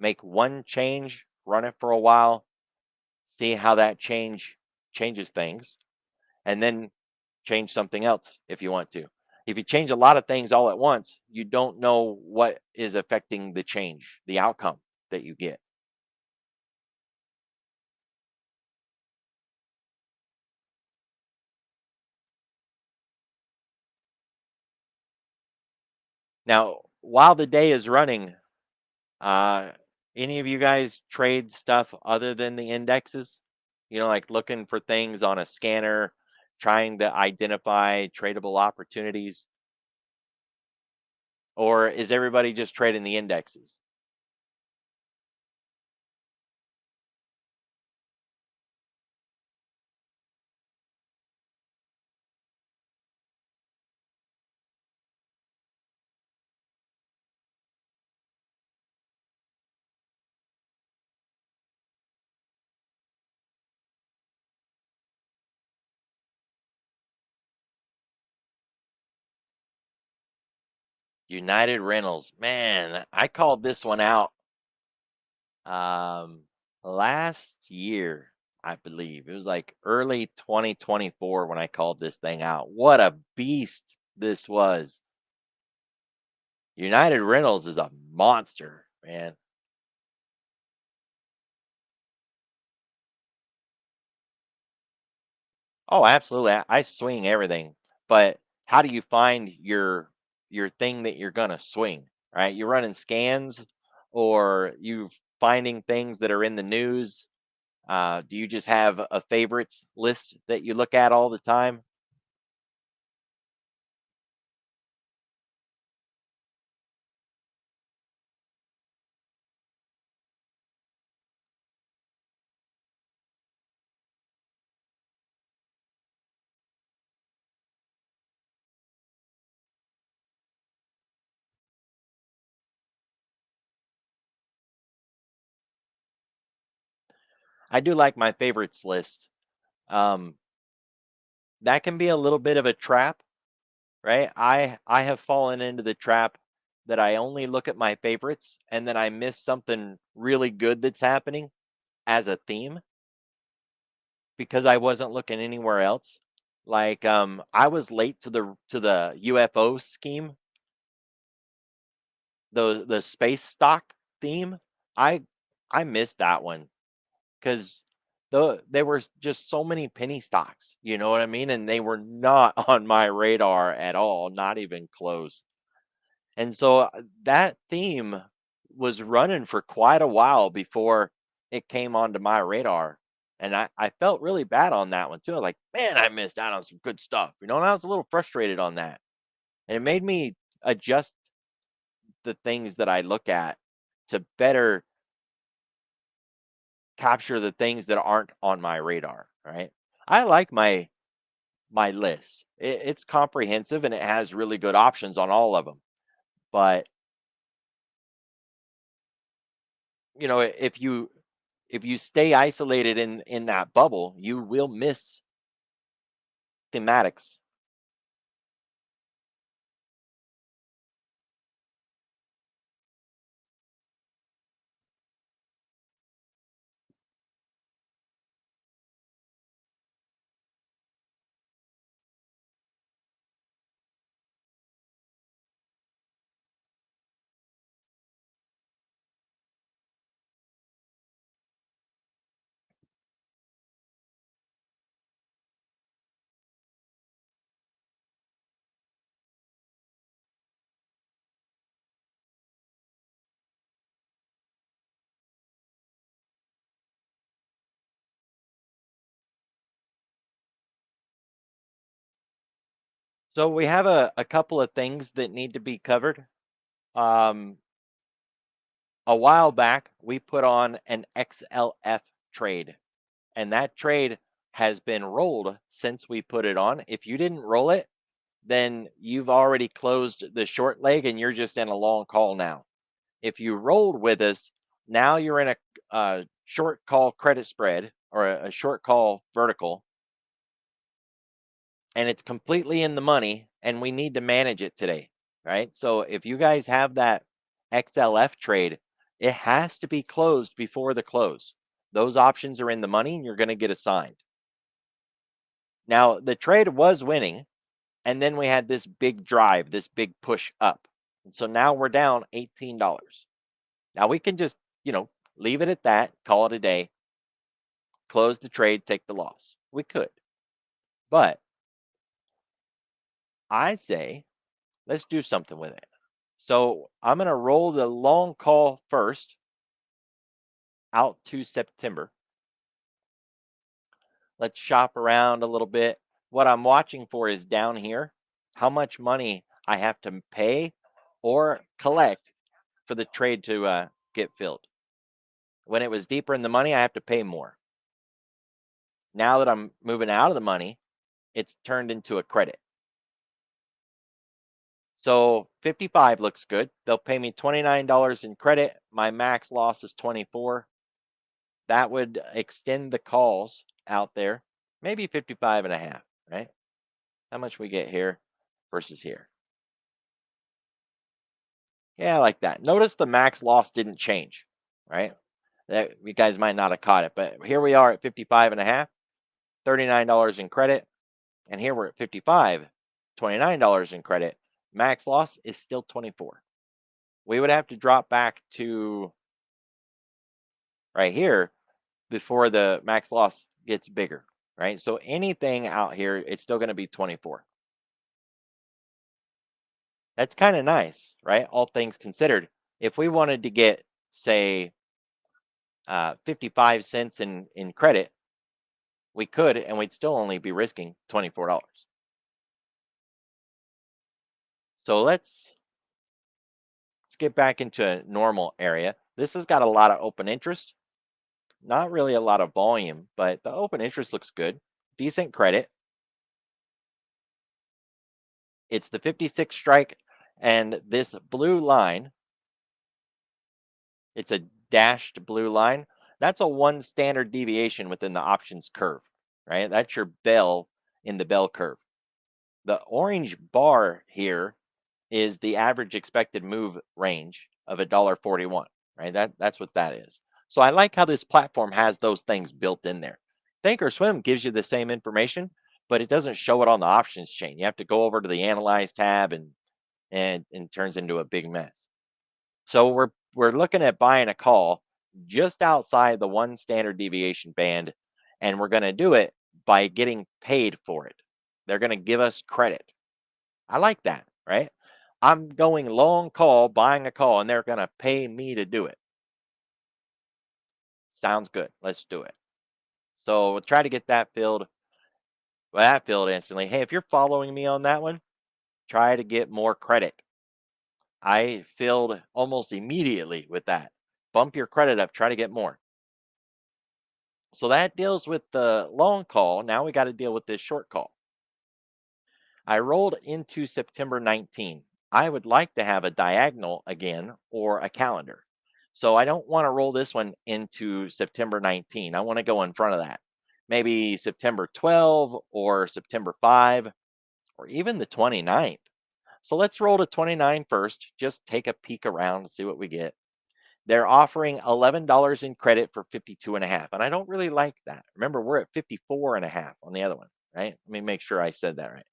make one change, run it for a while, see how that changes things, and then change something else if you want to. If you change a lot of things all at once, you don't know what is affecting the change, the outcome that you get. Now, while the day is running, uh, any of you guys trade stuff other than the indexes? Like looking for things on a scanner, trying to identify tradable opportunities, or is everybody just trading the indexes? United Rentals, man, I called this one out um last year, I believe. It was like early 2024 when I called this thing out. What a beast this was. United Rentals is a monster, man. Oh, absolutely. I swing everything. But how do you find your thing that you're gonna swing, right? You're running scans or you finding things that are in the news. Do you just have a favorites list that you look at all the time? I do like my favorites list. Um, that can be a little bit of a trap, right? I have fallen into the trap that I only look at my favorites and then I miss something really good that's happening as a theme because I wasn't looking anywhere else. Like I was late to the UFO scheme, the space stock theme. I I missed that one because there were just so many penny stocks, you know what I mean? And they were not on my radar at all, not even close. And so that theme was running for quite a while before it came onto my radar. And I felt really bad on that one too. Like, man, I missed out on some good stuff, you know, and I was a little frustrated on that. And it made me adjust the things that I look at to better capture the things that aren't on my radar, right? I like my list. It's comprehensive and it has really good options on all of them. But you know, if you stay isolated in that bubble, you will miss thematics. So we have a couple of things that need to be covered. Um, a while back, we put on an XLF trade, and that trade has been rolled since we put it on. If you didn't roll it, then you've already closed the short leg and you're just in a long call now. If you rolled with us, now you're in a short call credit spread or a short call vertical, and it's completely in the money, and we need to manage it today, right? So if you guys have that XLF trade, it has to be closed before the close. Those options are in the money, and you're going to get assigned. Now, the trade was winning, and then we had this big drive, this big push up. And so now we're down $18. Now we can just, you know, leave it at that, call it a day, close the trade, take the loss. We could. But I say, let's do something with it. So I'm going to roll the long call first out to September. Let's shop around a little bit. What I'm watching for is down here how much money I have to pay or collect for the trade to get filled. When it was deeper in the money, I have to pay more. Now that I'm moving out of the money, it's turned into a credit. So 55 looks good. They'll pay me $29 in credit. My max loss is 24. That would extend the calls out there, maybe 55 and a half, right? How much we get here versus here. Yeah, like that. Notice the max loss didn't change, right? That you guys might not have caught it, but here we are at 55 and a half, $39 in credit. And here we're at 55, $29 in credit. Max loss is still 24. We would have to drop back to right here before the max loss gets bigger, right? So anything out here, it's still going to be 24. That's kind of nice, right? All things considered. If we wanted to get, say, 55 cents in credit, we could, and we'd still only be risking $24. So let's get back into a normal area. This has got a lot of open interest, not really a lot of volume, but the open interest looks good. Decent credit. It's the 56 strike, and this blue line, it's a dashed blue line. That's a one standard deviation within the options curve, right? That's your bell in the bell curve. The orange bar here is the average expected move range of $1.41, right? That's what that is. So I like how this platform has those things built in there. Thinkorswim gives you the same information, but it doesn't show it on the options chain. You have to go over to the analyze tab and turns into a big mess. So we're looking at buying a call just outside the one standard deviation band and we're going to do it by getting paid for it. They're going to give us credit. I like that, right? I'm going long call, buying a call, and they're going to pay me to do it. Sounds good. Let's do it. So we'll try to get that filled instantly. Hey, if you're following me on that one, try to get more credit. I filled almost immediately with that. Bump your credit up, try to get more. So that deals with the long call. Now we got to deal with this short call. I rolled into September 19. I would like to have a diagonal again or a calendar. So I don't want to roll this one into September 19. I want to go in front of that. Maybe September 12 or September 5 or even the 29th. So let's roll to 29 first. Just take a peek around and see what we get. They're offering $11 in credit for 52 and a half. And I don't really like that. Remember, we're at 54 and a half on the other one, right? Let me make sure I said that right.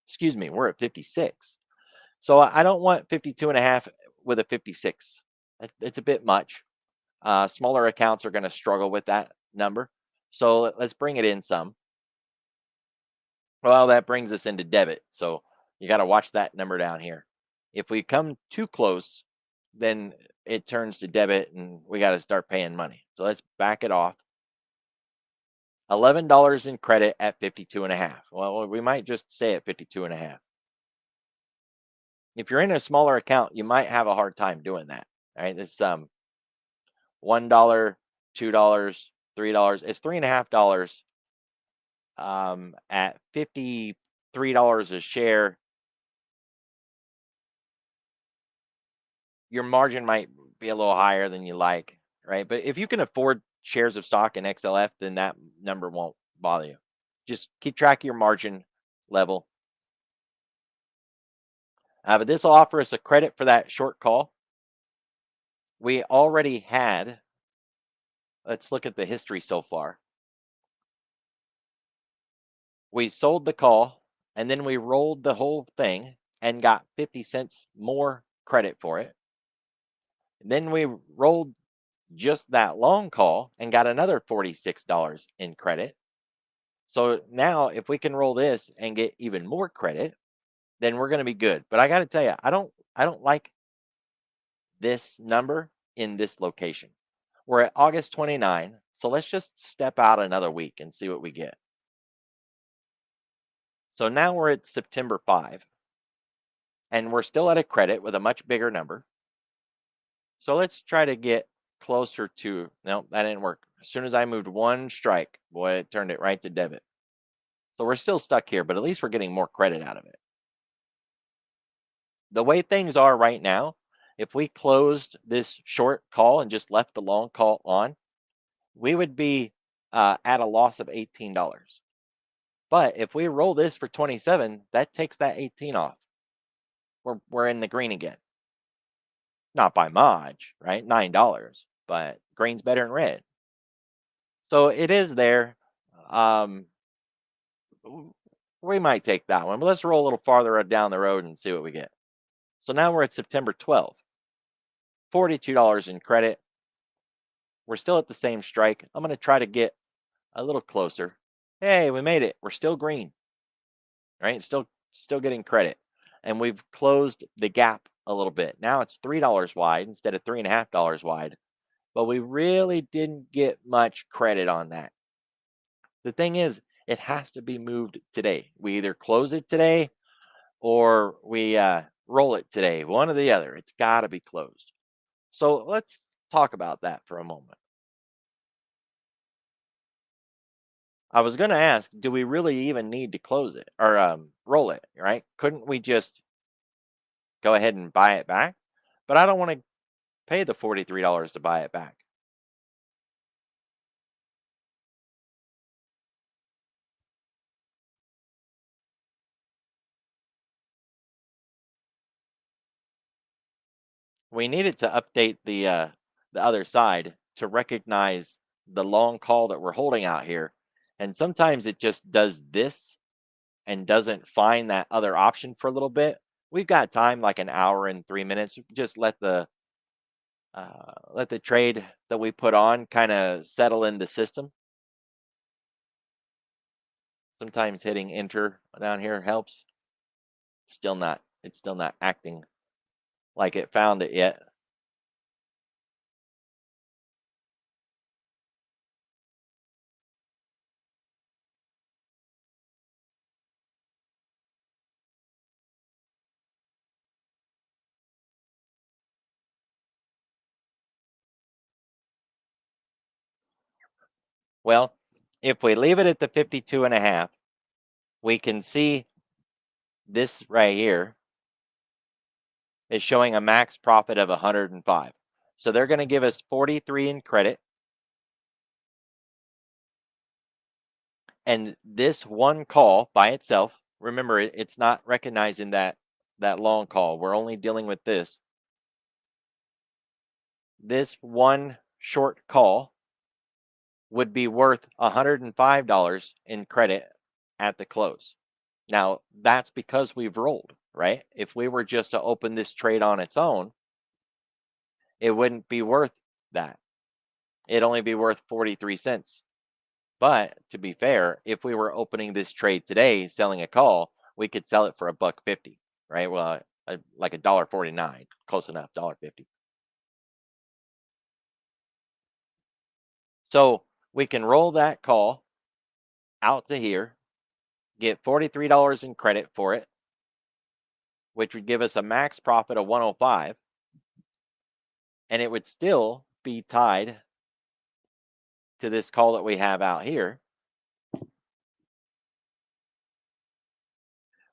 Excuse me, we're at 56. So I don't want 52 and a half with a 56. It's a bit much. Smaller accounts are going to struggle with that number. So let's bring it in some. Well, that brings us into debit. So you got to watch that number down here. If we come too close, then it turns to debit and we got to start paying money. So let's back it off. $11 in credit at 52 and a half. Well, we might just stay at 52 and a half. If you're in a smaller account, you might have a hard time doing that. Right? This $1, $2, $3. It's $3.50 at $53 a share. Your margin might be a little higher than you like, right? But if you can afford shares of stock in XLF, then that number won't bother you. Just keep track of your margin level. But this will offer us a credit for that short call. We already had, let's look at the history so far. We sold the call and then we rolled the whole thing and got 50 cents more credit for it. Then we rolled just that long call and got another $46 in credit. So now if we can roll this and get even more credit, then we're going to be good. But I got to tell you, I don't like this number in this location. We're at August 29, so let's just step out another week and see what we get. So now we're at September 5 and we're still at a credit with a much bigger number. So let's try to get closer to, no, that didn't work. As soon as I moved one strike, boy, it turned it right to debit. So we're still stuck here, but at least we're getting more credit out of it. The way things are right now, if we closed this short call and just left the long call on, we would be at a loss of $18. But if we roll this for 27, that takes that 18 off. We're in the green again. Not by much, right? $9, but green's better than red. So it is there. Um, we might take that one, but let's roll a little farther down the road and see what we get. So now we're at September 12th, $42 in credit. We're still at the same strike. I'm going to try to get a little closer. Hey, we made it. We're still green, right? Still getting credit. And we've closed the gap a little bit. Now it's $3 wide instead of $3.50 wide. But we really didn't get much credit on that. The thing is, it has to be moved today. We either close it today or we roll it today, one or the other. It's got to be closed. So let's talk about that for a moment. I was going to ask, do we really even need to close it or roll it, right? Couldn't we just go ahead and buy it back? But I don't want to pay the $43 to buy it back. We needed to update the other side to recognize the long call that we're holding out here. And sometimes it just does this and doesn't find that other option for a little bit. We've got time, like an hour and 3 minutes. Just let the trade that we put on kind of settle in the system. Sometimes hitting enter down here helps. It's still not acting like it found it yet. Well, if we leave it at the 52 and a half, we can see this right here is showing a max profit of 105. So they're going to give us 43 in credit. And this one call by itself, remember it's not recognizing that long call. We're only dealing with this. This one short call would be worth $105 in credit at the close. Now, that's because we've rolled, right? If we were just to open this trade on its own, it wouldn't be worth that. It'd only be worth 43 cents. But to be fair, if we were opening this trade today, selling a call, we could sell it for $1.50, right? Well, like $1.49, close enough, $1.50. So we can roll that call out to here, get $43 in credit for it, which would give us a max profit of 105, and it would still be tied to this call that we have out here,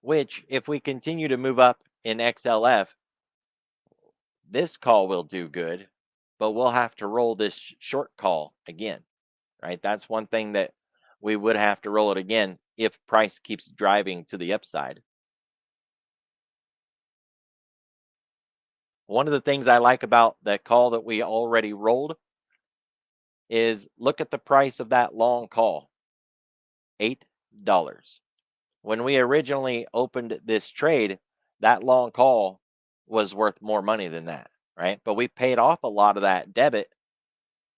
which if we continue to move up in XLF, this call will do good, but we'll have to roll this short call again, right? That's one thing that we would have to roll it again if price keeps driving to the upside. One of the things I like about that call that we already rolled is look at the price of that long call, $8. When we originally opened this trade, that long call was worth more money than that, right? But we paid off a lot of that debit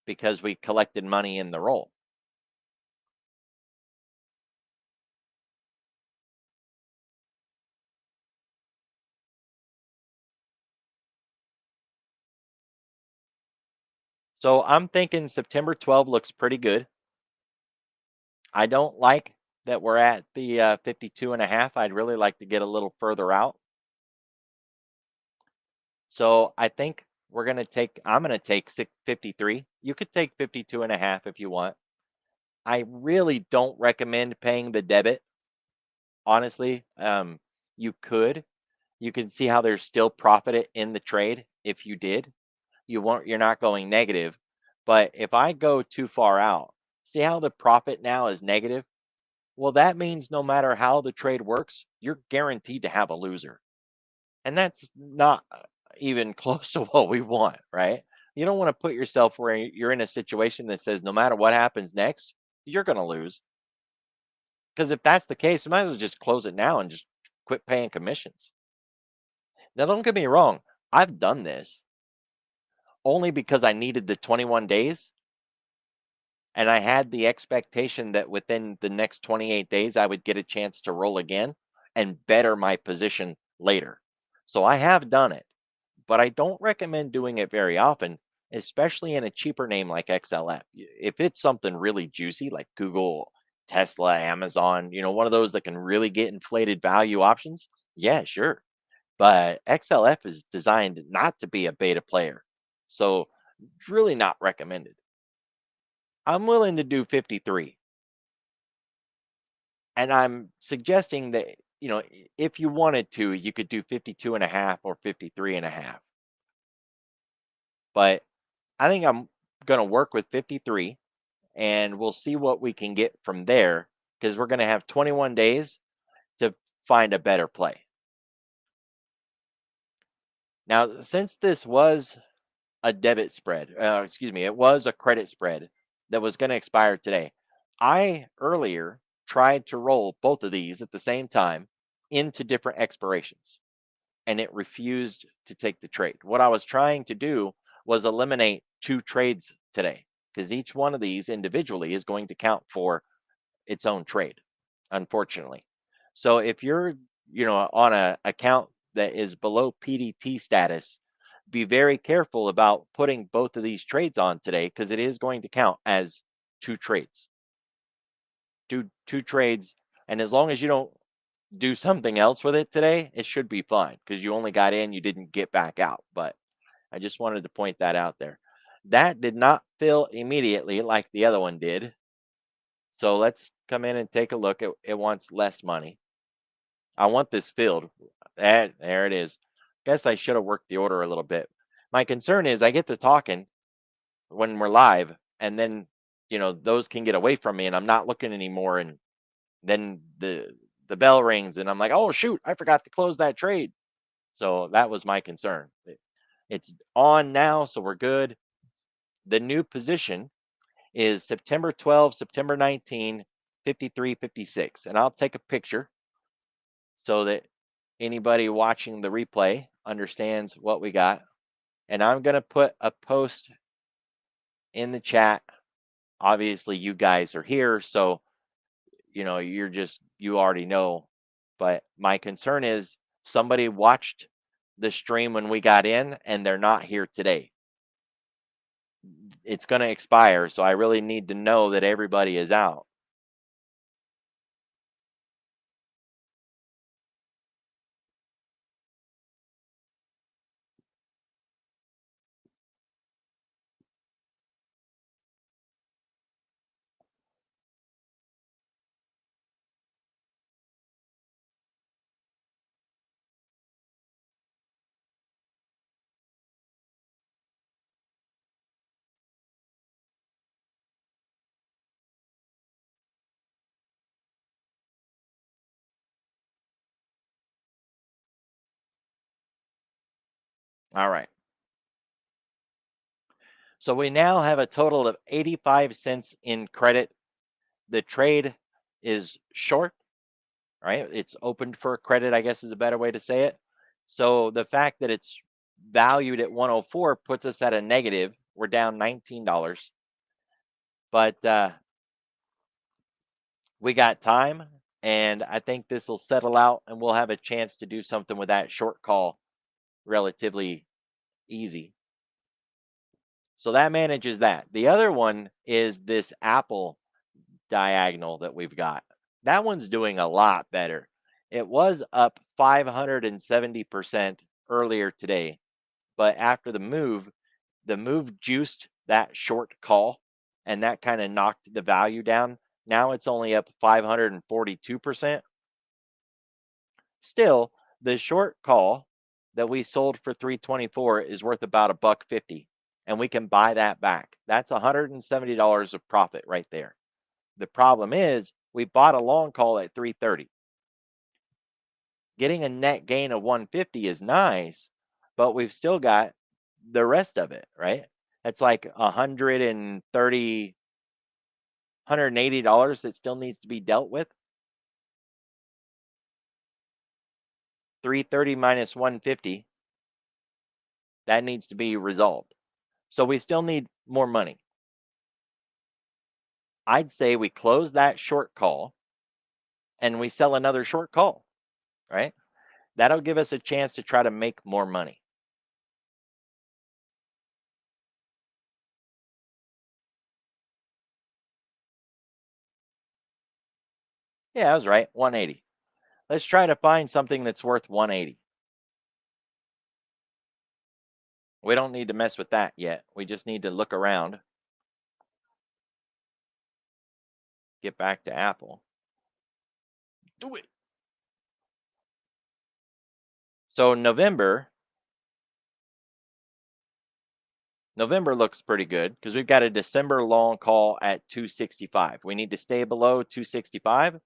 because we collected money in the roll. So I'm thinking September 12 looks pretty good. I don't like that we're at the 52 and a half. I'd really like to get a little further out. So I think I'm going to take 653. You could take 52 and a half if you want. I really don't recommend paying the debit. Honestly, you could. You can see how there's still profit in the trade if you did. You're not going negative. But if I go too far out, see how the profit now is negative? Well, that means no matter how the trade works, you're guaranteed to have a loser. And that's not even close to what we want, right? You don't want to put yourself where you're in a situation that says no matter what happens next, you're going to lose. Because if that's the case, you might as well just close it now and just quit paying commissions. Now, don't get me wrong, I've done this only because I needed the 21 days and I had the expectation that within the next 28 days I would get a chance to roll again and better my position later. So I have done it, but I don't recommend doing it very often, especially in a cheaper name like XLF. If it's something really juicy like Google, Tesla, Amazon, one of those that can really get inflated value options, yeah, sure. But XLF is designed not to be a beta player. So, really not recommended. I'm willing to do 53. And I'm suggesting that, if you wanted to, you could do 52 and a half or 53 and a half. But I think I'm going to work with 53 and we'll see what we can get from there because we're going to have 21 days to find a better play. Now, since this was a debit spread, excuse me, it was a credit spread that was going to expire today. I earlier tried to roll both of these at the same time into different expirations and it refused to take the trade. What I was trying to do was eliminate two trades today because each one of these individually is going to count for its own trade. unfortunately. So if you're, on a account that is below PDT status, be very careful about putting both of these trades on today because it is going to count as two trades. Two trades, and as long as you don't do something else with it today, it should be fine because you only got in, you didn't get back out. But I just wanted to point that out there. That did not fill immediately like the other one did. So let's come in and take a look. It wants less money. I want this filled. There it is. Guess I should have worked the order a little bit. My concern is I get to talking when we're live, and then those can get away from me, and I'm not looking anymore, and then the bell rings, and I'm like, oh shoot, I forgot to close that trade. So that was my concern. It's on now, so we're good. The new position is September 12, September 19, 53.56, and I'll take a picture so that anybody watching the replay understands what we got. And I'm going to put a post in the chat. Obviously, you guys are here, so you already know. But my concern is somebody watched the stream when we got in and they're not here today. It's going to expire, so I really need to know that everybody is out. All right. So we now have a total of 85 cents in credit. The trade is short, right? It's opened for credit, I guess is a better way to say it. So the fact that it's valued at 104 puts us at a negative. We're down $19. But we got time, and I think this will settle out, and we'll have a chance to do something with that short call relatively easy. So that manages that. The other one is this Apple diagonal that we've got. That one's doing a lot better. It was up 570% earlier today, but after the move juiced that short call, and that kind of knocked the value down. Now it's only up 542%. Still, the short call that we sold for 324 is worth about a buck 50, and we can buy that back. That's $170 of profit right there. The problem is we bought a long call at 330. Getting a net gain of 150 is nice, but we've still got the rest of it, right? It's like 130, $180 that still needs to be dealt with. 330 minus 150, that needs to be resolved. So we still need more money. I'd say we close that short call and we sell another short call, right? That'll give us a chance to try to make more money. Yeah, I was right. 180. Let's try to find something that's worth 180. We don't need to mess with that yet. We just need to look around, get back to Apple. Do it. So November looks pretty good because we've got a December long call at 265. We need to stay below 265,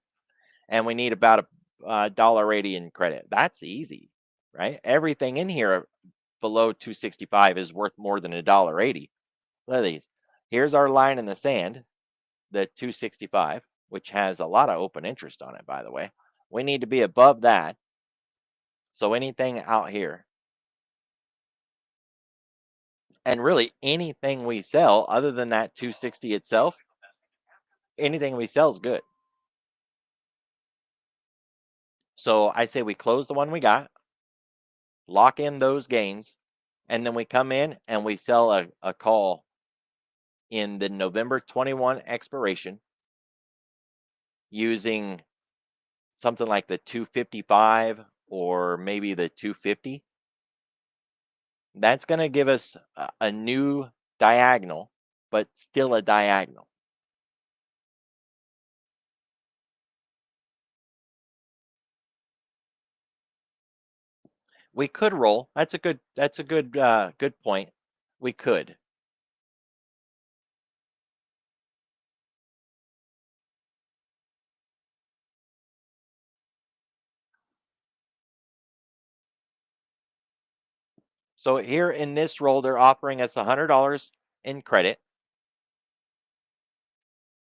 and we need about a $1.80 in credit. That's easy, right? Everything in here below 265 is worth more than $1.80. Look at these. Here's our line in the sand, the 265, which has a lot of open interest on it, by the way. We need to be above that. So anything out here, and really anything we sell other than that 260 itself, anything we sell is good. So I say we close the one we got, lock in those gains, and then we come in and we sell a call in the November 21 expiration using something like the 255 or maybe the 250. That's going to give us a new diagonal, but still a diagonal. We could roll. That's a good point. We could. So here in this roll, they're offering us $100 in credit,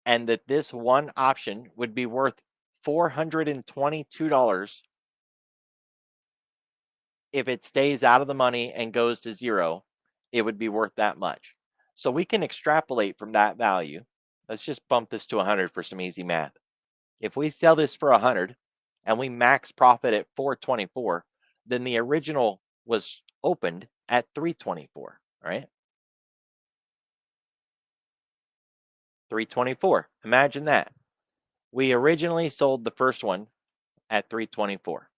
and that this one option would be worth $422 if it stays out of the money and goes to zero. It would be worth that much. So we can extrapolate from that value. Let's just bump this to 100 for some easy math. If we sell this for 100 and we max profit at 424, then the original was opened at 324, right? 324. Imagine that. We originally sold the first one at 324.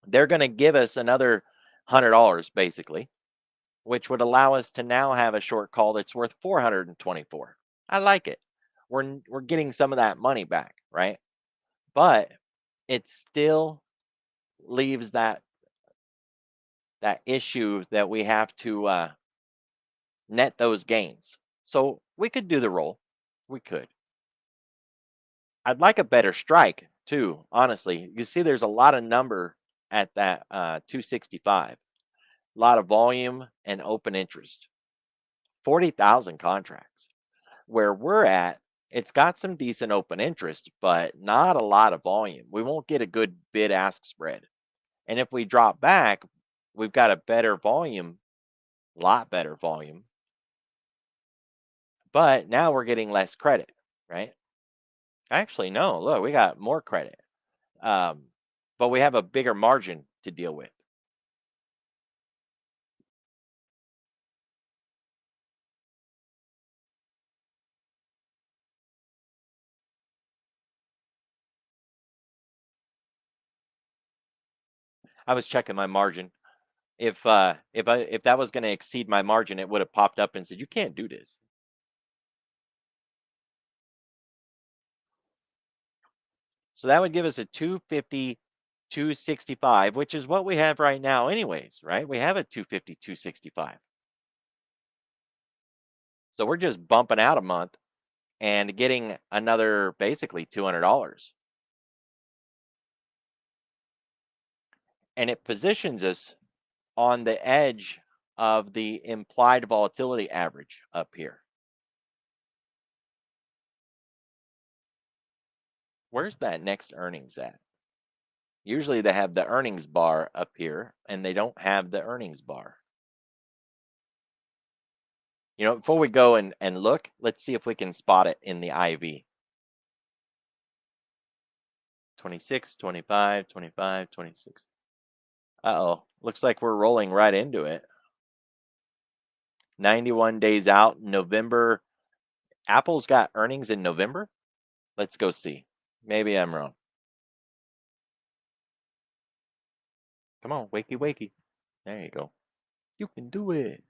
They're going to give us another $100 basically, which would allow us to now have a short call that's worth 424. I like it. We're getting some of that money back, right? But it still leaves that issue that we have to net those gains. So we could do the roll. We could. I'd like a better strike too, honestly. You see, there's a lot of number at that 265, a lot of volume and open interest, 40,000 contracts. Where we're at, it's got some decent open interest, but not a lot of volume. We won't get a good bid ask spread. And if we drop back, we've got a better volume, lot better volume, but now we're getting less credit, right? Actually, no, look, we got more credit. Um, but we have a bigger margin to deal with. I was checking my margin. If that was going to exceed my margin, it would have popped up and said, "You can't do this." So that would give us a 250, 265, which is what we have right now anyways, right? We have a 250, 265. So we're just bumping out a month and getting another basically $200. And it positions us on the edge of the implied volatility average up here. Where's that next earnings at? Usually they have the earnings bar up here and they don't have the earnings bar. Before we go and look, let's see if we can spot it in the IV. 26, 25, 25, 26. Uh-oh. Looks like we're rolling right into it. 91 days out, November. Apple's got earnings in November. Let's go see. Maybe I'm wrong. Come on, wakey, wakey. There you go. You can do it.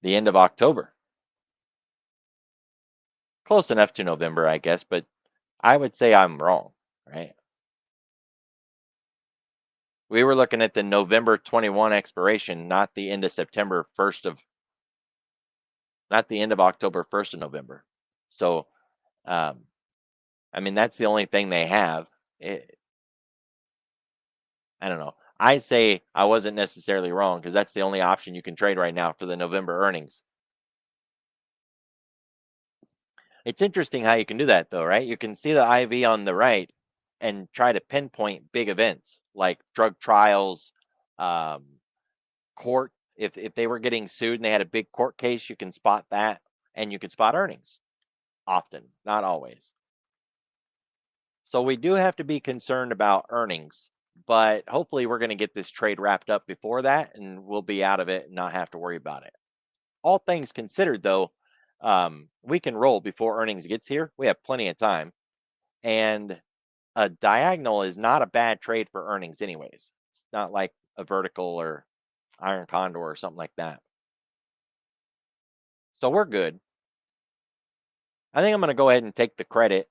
The end of October. Close enough to November, I guess, but I would say I'm wrong, right? We were looking at the November 21 expiration, not the end of September 1st of, not the end of October 1st of November. So, um, I mean, that's the only thing they have. I don't know. I say I wasn't necessarily wrong because that's the only option you can trade right now for the November earnings. It's interesting how you can do that though, right? You can see the IV on the right and try to pinpoint big events. like drug trials, um, court. If they were getting sued and they had a big court case, you can spot that, and you can spot earnings often, not always. So we do have to be concerned about earnings, but hopefully we're going to get this trade wrapped up before that, and we'll be out of it and not have to worry about it. All things considered, though, we can roll before earnings gets here. We have plenty of time, and a diagonal is not a bad trade for earnings, anyways. It's not like a vertical or iron condor or something like that. So we're good. I think I'm going to go ahead and take the credit.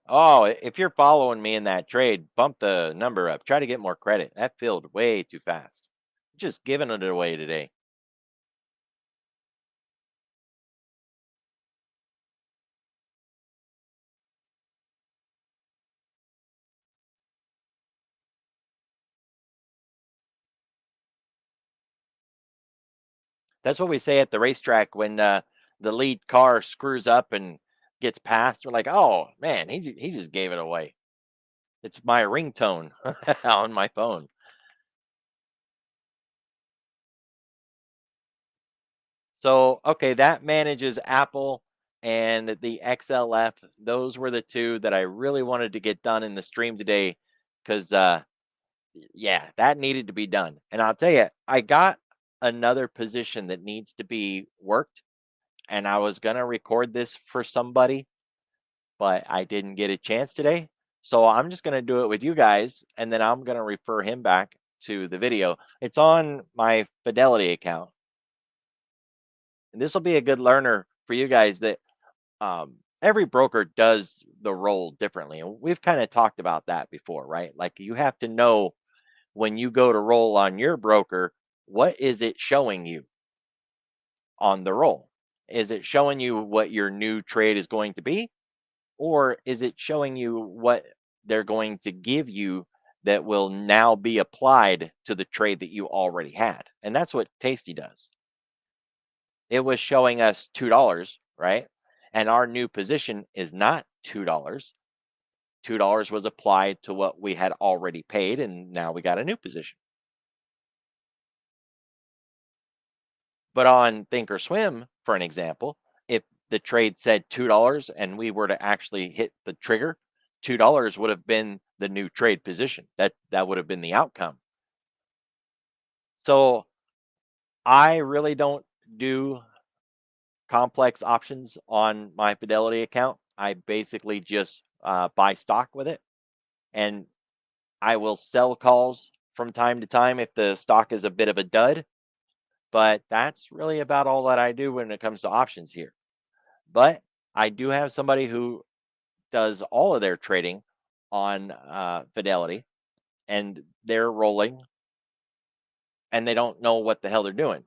Oh, if you're following me in that trade, bump the number up. Try to get more credit. That filled way too fast. Just giving it away today. That's what we say at the racetrack when the lead car screws up and gets passed. We're like, oh man, he just gave it away. It's my ringtone on my phone. So, okay, that manages Apple and the XLF. Those were the two that I really wanted to get done in the stream today because, yeah, that needed to be done. And I'll tell you, I got another position that needs to be worked, and I was going to record this for somebody, but I didn't get a chance today. So I'm just going to do it with you guys, and then I'm going to refer him back to the video. It's on my Fidelity account. And this will be a good learner for you guys that every broker does the role differently. And we've kind of talked about that before, right? Like you have to know when you go to roll on your broker, what is it showing you on the roll? Is it showing you what your new trade is going to be? Or is it showing you what they're going to give you that will now be applied to the trade that you already had? And that's what Tasty does. It was showing us $2, right? And our new position is not $2. $2 was applied to what we had already paid, and now we got a new position. But on Thinkorswim, for an example, if the trade said $2 and we were to actually hit the trigger, $2 would have been the new trade position. That would have been the outcome. So I really don't do complex options on my Fidelity account. I basically just buy stock with it, and I will sell calls from time to time if the stock is a bit of a dud. But that's really about all that I do when it comes to options here. But I do have somebody who does all of their trading on Fidelity, and they're rolling, and they don't know what the hell they're doing,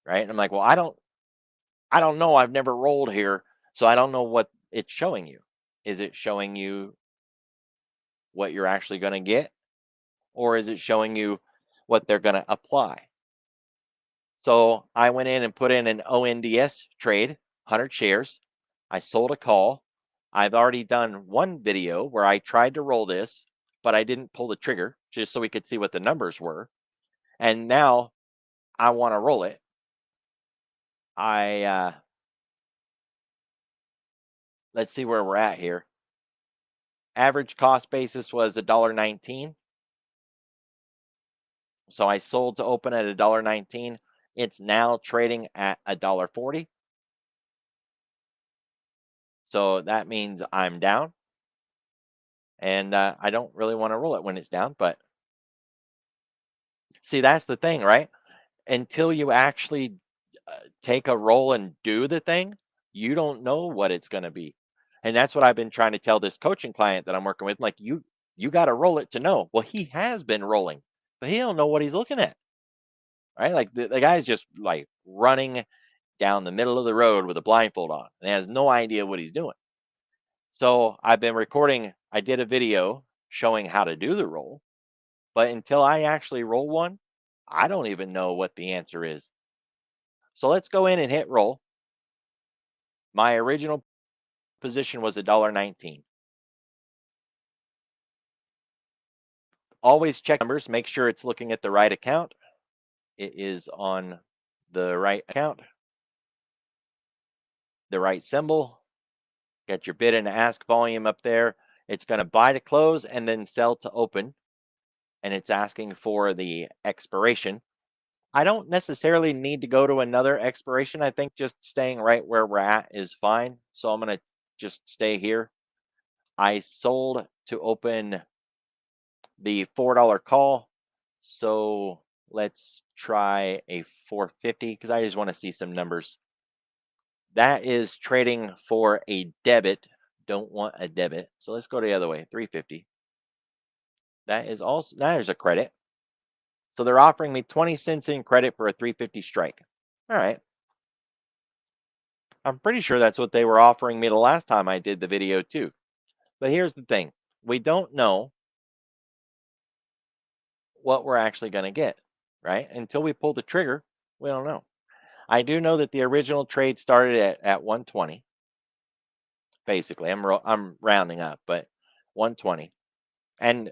right? And I'm like, well, I don't know. I've never rolled here, so I don't know what it's showing you. Is it showing you what you're actually going to get, or is it showing you what they're going to apply? So I went in and put in an ONDS trade, 100 shares. I sold a call. I've already done one video where I tried to roll this, but I didn't pull the trigger just so we could see what the numbers were. And now I want to roll it. I let's see where we're at here. Average cost basis was $1.19. So I sold to open at $1.19. It's now trading at $1.40. So that means I'm down, and I don't really want to roll it when it's down. But see, that's the thing, right? Until you actually take a roll and do the thing, you don't know what it's going to be. And that's what I've been trying to tell this coaching client that I'm working with. Like you got to roll it to know. Well, he has been rolling, but he don't know what he's looking at, right? Like the guy's just like running down the middle of the road with a blindfold on and has no idea what he's doing. So I've been recording. I did a video showing how to do the roll, but until I actually roll one, I don't even know what the answer is. So let's go in and hit roll. My original position was $1.19. Always check numbers, make sure it's looking at the right account. It is on the right account, the right symbol. Got your bid and ask volume up there. It's going to buy to close and then sell to open. And it's asking for the expiration. I don't necessarily need to go to another expiration. I think just staying right where we're at is fine. So I'm going to just stay here. I sold to open the $4 call. So let's try a 450 because I just want to see some numbers. That is trading for a debit. Don't want a debit. So let's go the other way. 350. That is also, there's a credit. So they're offering me 20 cents in credit for a 350 strike. All right. I'm pretty sure that's what they were offering me the last time I did the video too. But here's the thing. We don't know what we're actually going to get, right? Until we pull the trigger, we don't know. I do know that the original trade started at 120. Basically, I'm rounding up, but 120. And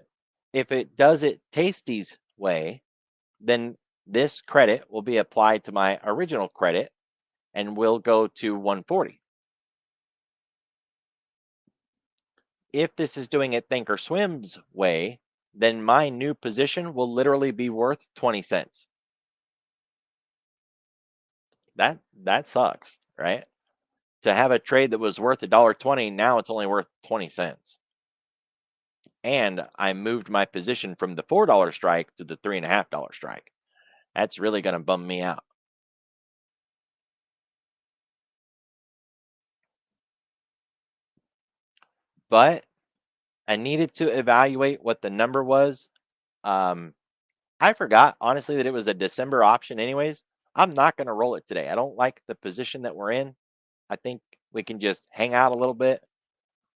if it does it Tasty's way, then this credit will be applied to my original credit and will go to 140. If this is doing it Thinkorswim's way, then my new position will literally be worth 20 cents. That sucks, right? To have a trade that was worth $1.20, now it's only worth 20 cents. And I moved my position from the $4 strike to the $3.50 strike. That's really going to bum me out. But I needed to evaluate what the number was. I forgot, honestly, that it was a December option, anyways. I'm not going to roll it today. I don't like the position that we're in. I think we can just hang out a little bit.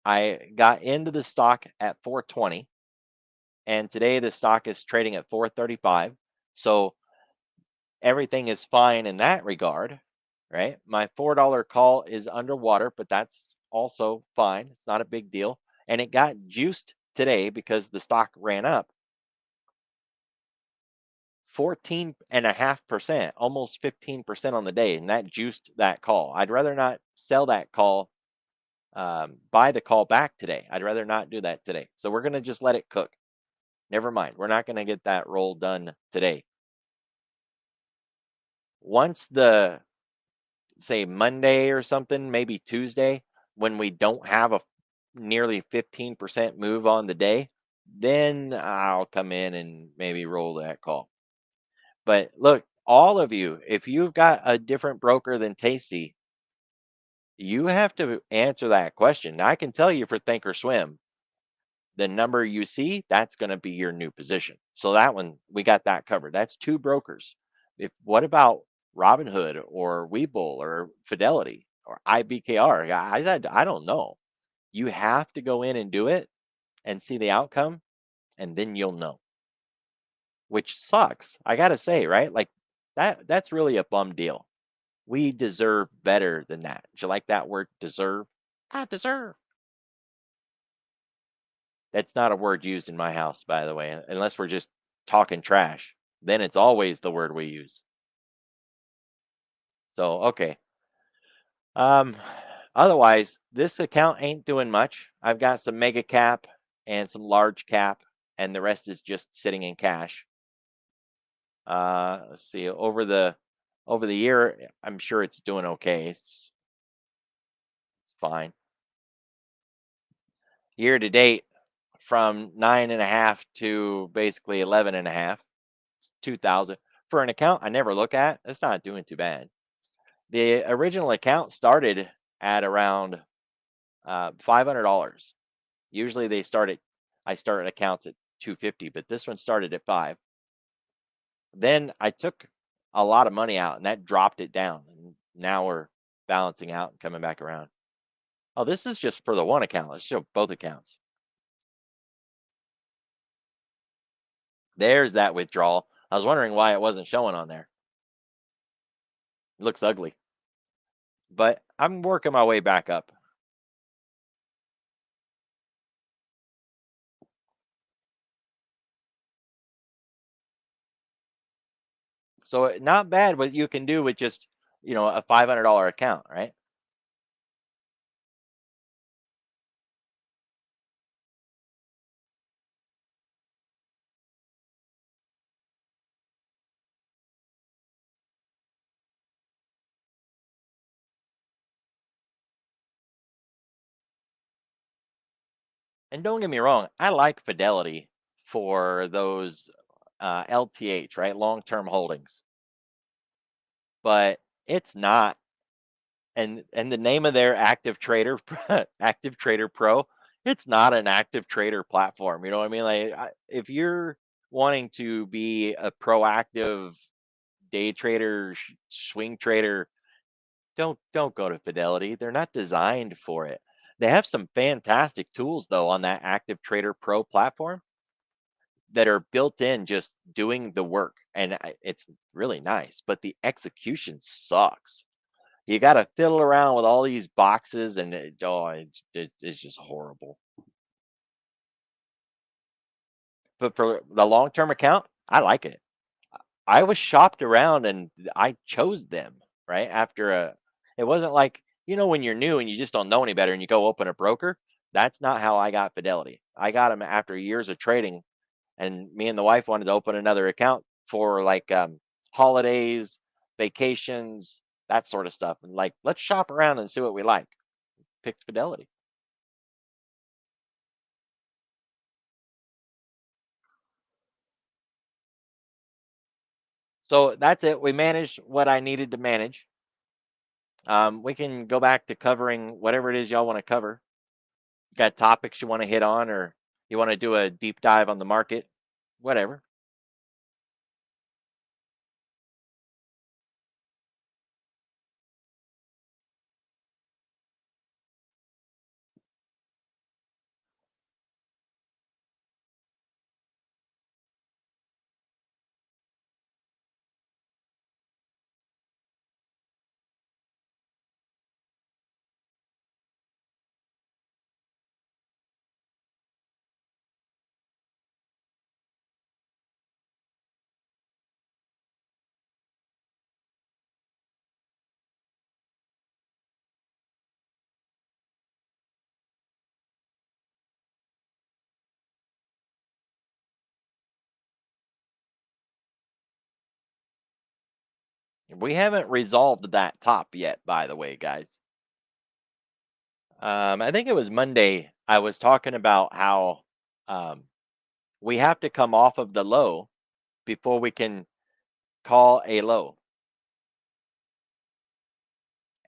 I got into the stock at 420, and today the stock is trading at 435. So everything is fine in that regard, right? My $4 call is underwater, but that's also fine. It's not a big deal. And it got juiced today because the stock ran up 14.5%, almost 15% on the day. And that juiced that call. I'd rather not sell that call, buy the call back today. I'd rather not do that today. So we're going to just let it cook. Never mind. We're not going to get that roll done today. Once the, say, Monday or something, maybe Tuesday, when we don't have a nearly 15% move on the day, then I'll come in and maybe roll that call. But look, all of you, if you've got a different broker than Tasty, you have to answer that question. Now, I can tell you for Thinkorswim, the number you see, that's going to be your new position. So that one, we got that covered. That's two brokers. If what about Robinhood or Webull or Fidelity or IBKR? I don't know. You have to go in and do it and see the outcome, and then you'll know. Which sucks. I gotta say, right? Like that's really a bum deal. We deserve better than that. Do you like that word deserve? I deserve. That's not a word used in my house, by the way, unless we're just talking trash. Then it's always the word we use. So, okay. Um, Otherwise, this account ain't doing much. I've got some mega cap and some large cap, and the rest is just sitting in cash. Let's see, over the year, I'm sure it's doing okay. It's fine. Year to date, from 9.5 to basically 11.5, 2,000 for an account I never look at. It's not doing too bad. The original account started at around $500. Usually I start accounts at 250, but this one started at 5. Then I took a lot of money out and that dropped it down. And now we're balancing out and coming back around. Oh, this is just for the one account. Let's show both accounts. There's that withdrawal. I was wondering why it wasn't showing on there. It looks ugly. But I'm working my way back up. So not bad what you can do with just, a $500 account, right? And don't get me wrong, I like Fidelity for those LTH, right? Long-term holdings, but it's not. And the name of their Active Trader, Active Trader Pro, it's not an active trader platform. You know what I mean? Like, if you're wanting to be a proactive day trader, swing trader, don't go to Fidelity. They're not designed for it. They have some fantastic tools though on that Active Trader Pro platform that are built in just doing the work, and it's really nice, but the execution sucks. You got to fiddle around with all these boxes, and it's just horrible. But for the long term account, I like it. I was shopped around and I chose them right after a. It wasn't like, when you're new and you just don't know any better and you go open a broker. That's not how I got Fidelity. I got them after years of trading, and me and the wife wanted to open another account for like holidays, vacations, that sort of stuff, and like let's shop around and see what we like. Picked Fidelity. So that's it. We managed what I needed to manage. We can go back to covering whatever it is y'all want to cover. Got topics you want to hit on, or you want to do a deep dive on the market, whatever. We haven't resolved that top yet, by the way, guys. I think it was Monday. I was talking about how um, we have to come off of the low before we can call a low.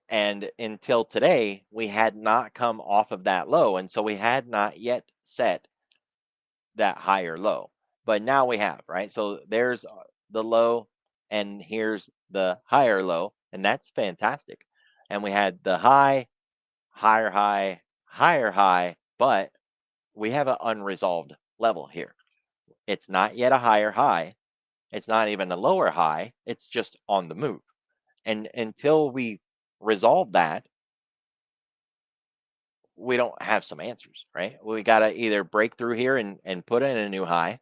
And until today, we had not come off of that low. And so we had not yet set that higher low. But now we have, right? So there's the low, and here's the higher low. And that's fantastic. And we had the high, higher high, higher high, but we have an unresolved level here. It's not yet a higher high. It's not even a lower high. It's just on the move. And until we resolve that, we don't have some answers, right? We got to either break through here and put in a new high,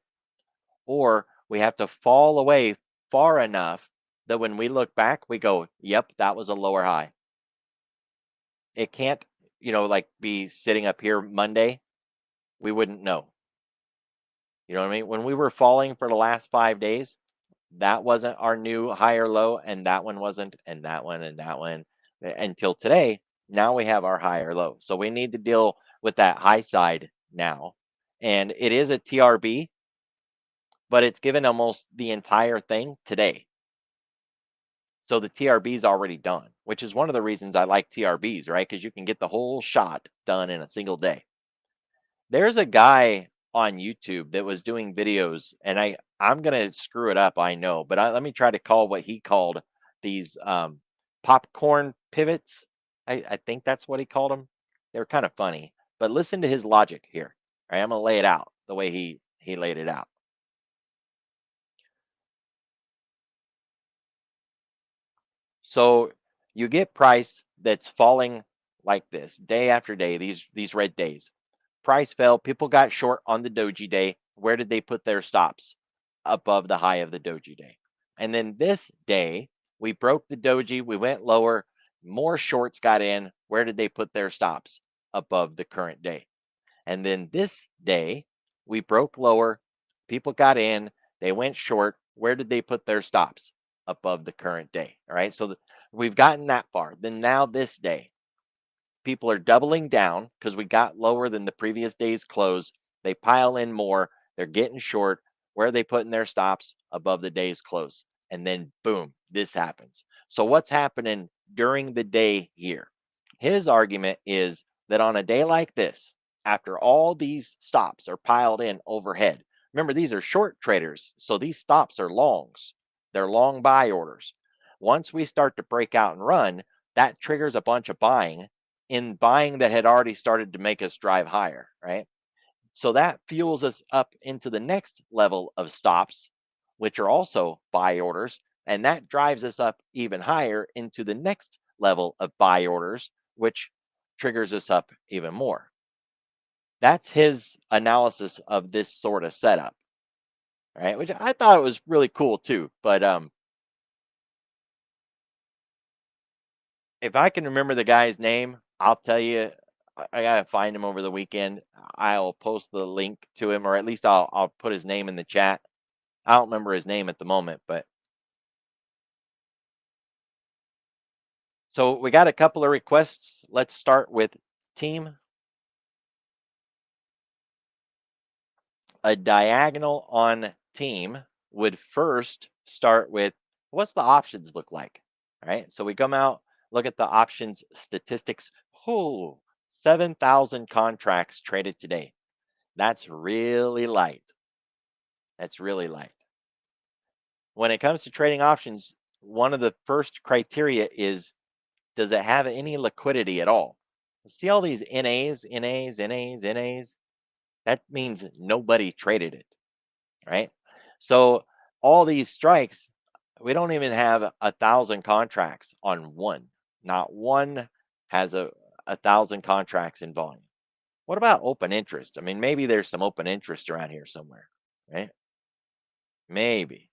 or we have to fall away far enough that when we look back, we go, yep, that was a lower high. It can't, like be sitting up here Monday. We wouldn't know. You know what I mean? When we were falling for the last 5 days, that wasn't our new higher low, and that one wasn't, and that one, and that one until today. Now we have our higher low. So we need to deal with that high side now. And it is a TRB, but it's given almost the entire thing today. So the TRB is already done, which is one of the reasons I like TRBs, right? Because you can get the whole shot done in a single day. There's a guy on YouTube that was doing videos, and I'm gonna screw it up, I know, but let me try to call what he called these popcorn pivots. I think that's what he called them. They're kind of funny, but listen to his logic here. All right, I'm gonna lay it out the way he laid it out. So you get price that's falling like this day after day, these red days. Price fell, people got short on the doji day. Where did they put their stops? Above the high of the doji day. And then this day, we broke the doji, we went lower, more shorts got in. Where did they put their stops? Above the current day. And then this day, we broke lower, people got in, they went short. Where did they put their stops? Above the current day. All right. So we've gotten that far. Then now this day, people are doubling down because we got lower than the previous day's close. They pile in more. They're getting short. Where are they putting their stops? Above the day's close. And then boom, this happens. So what's happening during the day here? His argument is that on a day like this, after all these stops are piled in overhead, remember these are short traders, so these stops are longs. They're long buy orders. Once we start to break out and run, that triggers a bunch of buying in buying that had already started to make us drive higher, right? So that fuels us up into the next level of stops, which are also buy orders. And that drives us up even higher into the next level of buy orders, which triggers us up even more. That's his analysis of this sort of setup, right? Which I thought was really cool too. But if I can remember the guy's name, I'll tell you. I gotta find him over the weekend. I'll post the link to him, or at least I'll put his name in the chat. I don't remember his name at the moment, but so we got a couple of requests. Let's start with team. A diagonal on team would first start with what's the options look like? All right. So we come out, look at the options statistics. Oh, 7,000 contracts traded today. That's really light. That's really light. When it comes to trading options, one of the first criteria is, does it have any liquidity at all? See all these NAs, NAs, NAs, NAs? That means nobody traded it, right? So all these strikes, we don't even have 1,000 contracts on one. Not one has a thousand contracts in volume. What about open interest? I mean, maybe there's some open interest around here somewhere, right? Maybe.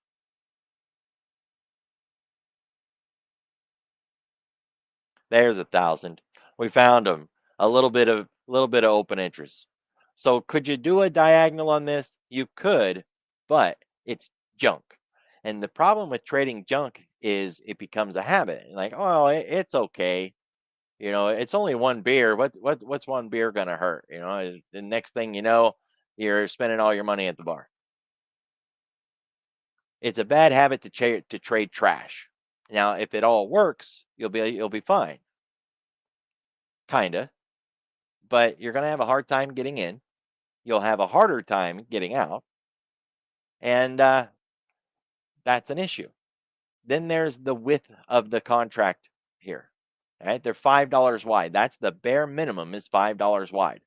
There's 1,000. We found them. A little bit of open interest. So could you do a diagonal on this? You could, but it's junk. And the problem with trading junk is it becomes a habit. Like, oh, it's okay. It's only one beer. What's one beer gonna hurt? The next thing you know, you're spending all your money at the bar. It's a bad habit to trade trash. Now, if it all works, you'll be fine, kinda. But you're going to have a hard time getting in. You'll have a harder time getting out. And that's an issue. Then there's the width of the contract here. All right. They're $5 wide. That's the bare minimum is $5 wide.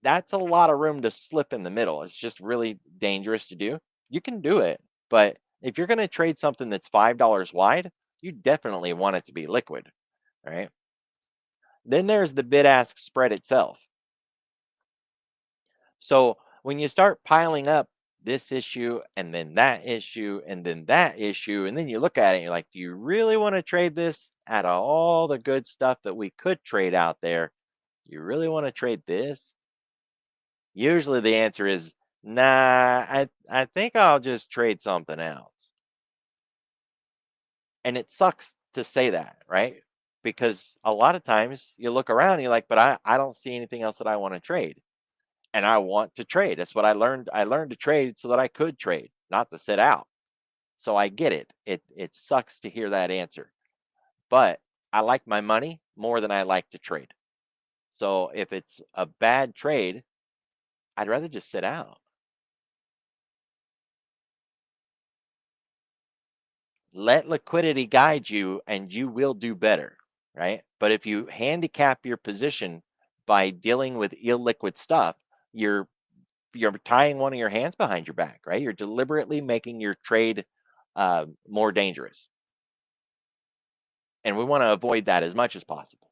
That's a lot of room to slip in the middle. It's just really dangerous to do. You can do it. But if you're going to trade something that's $5 wide, you definitely want it to be liquid. Right. Then there's the bid ask spread itself. So when you start piling up this issue and then that issue and then that issue, and then you look at it and you're like, do you really want to trade this out of all the good stuff that we could trade out there? You really want to trade this? Usually the answer is, nah, I think I'll just trade something else. And it sucks to say that, right? Because a lot of times you look around and you're like, but I don't see anything else that I want to trade. And I want to trade. That's what I learned. I learned to trade so that I could trade, not to sit out. So I get it. It sucks to hear that answer, but I like my money more than I like to trade. So if it's a bad trade, I'd rather just sit out. Let liquidity guide you and you will do better, right? But if you handicap your position by dealing with illiquid stuff, you're you're tying one of your hands behind your back, right? You're deliberately making your trade more dangerous. And we want to avoid that as much as possible.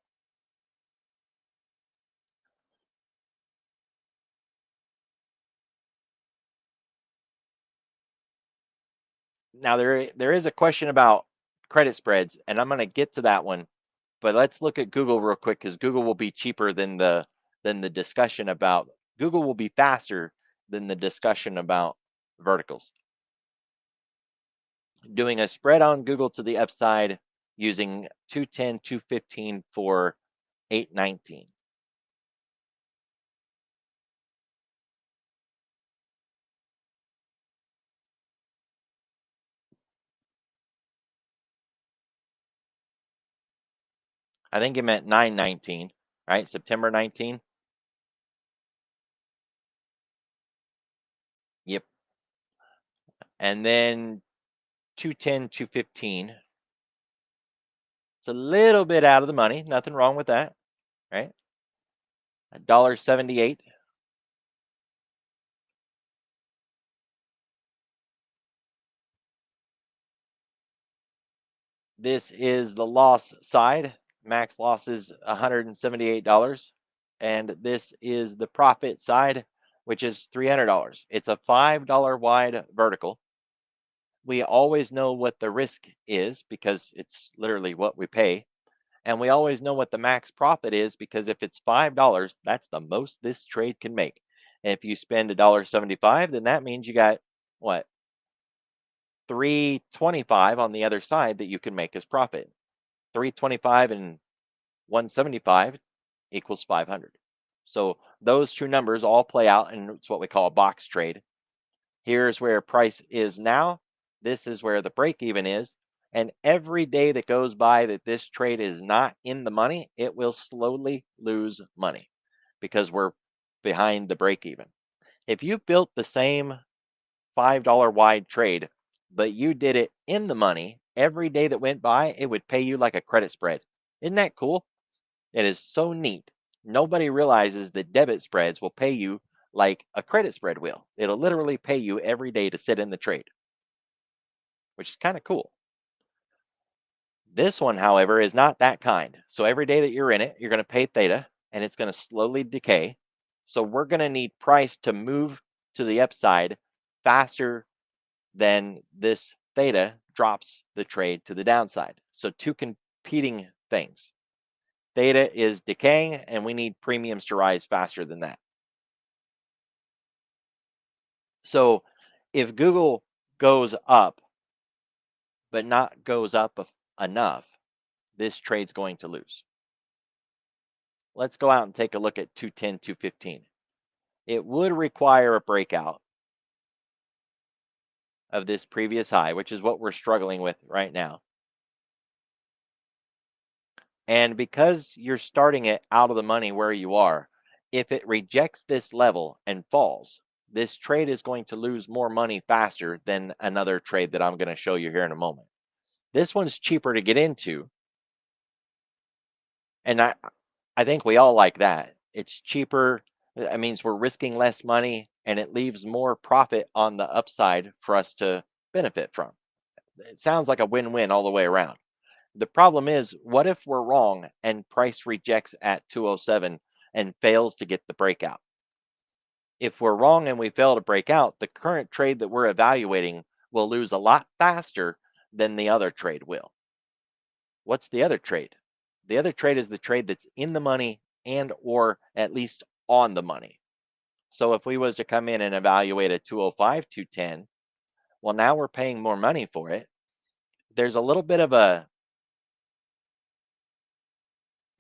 Now there is a question about credit spreads, and I'm going to get to that one. But let's look at Google real quick because Google will be cheaper than the discussion about Google will be faster than the discussion about verticals. Doing a spread on Google to the upside using 210, 215 for 819. I think it meant 919, right? September 19. Yep. And then 210, 215. It's a little bit out of the money. Nothing wrong with that, right? $1.78. This is the loss side. Max loss is $178. And this is the profit side, which is $300. It's a $5 wide vertical. We always know what the risk is because it's literally what we pay. And we always know what the max profit is because if it's $5, that's the most this trade can make. And if you spend $1.75, then that means you got what? 325 on the other side that you can make as profit. 325 and 175 equals 500. So those two numbers all play out, and it's what we call a box trade. Here's where price is now. This is where the break even is. And every day that goes by that this trade is not in the money, it will slowly lose money because we're behind the break even. If you built the same $5 wide trade, but you did it in the money, every day that went by, it would pay you like a credit spread. Isn't that cool? It is so neat. Nobody realizes that debit spreads will pay you like a credit spread will. It'll literally pay you every day to sit in the trade, which is kind of cool. This one, however, is not that kind. So every day that you're in it, you're going to pay theta and it's going to slowly decay. So we're going to need price to move to the upside faster than this theta drops the trade to the downside. So two competing things. Theta is decaying and we need premiums to rise faster than that. So if Google goes up, but not goes up enough, this trade's going to lose. Let's go out and take a look at 210, 215. It would require a breakout of this previous high, which is what we're struggling with right now. And because you're starting it out of the money where you are, if it rejects this level and falls, this trade is going to lose more money faster than another trade that I'm going to show you here in a moment. This one's cheaper to get into, and I think we all like that. It's cheaper. That means we're risking less money and it leaves more profit on the upside for us to benefit from. It sounds like a win-win all the way around. The problem is, what if we're wrong and price rejects at 207 and fails to get the breakout? If we're wrong and we fail to break out, the current trade that we're evaluating will lose a lot faster than the other trade will. What's the other trade? The other trade is the trade that's in the money and or at least on the money. So if we was to come in and evaluate a 205, 210, well, now we're paying more money for it. There's a little bit of a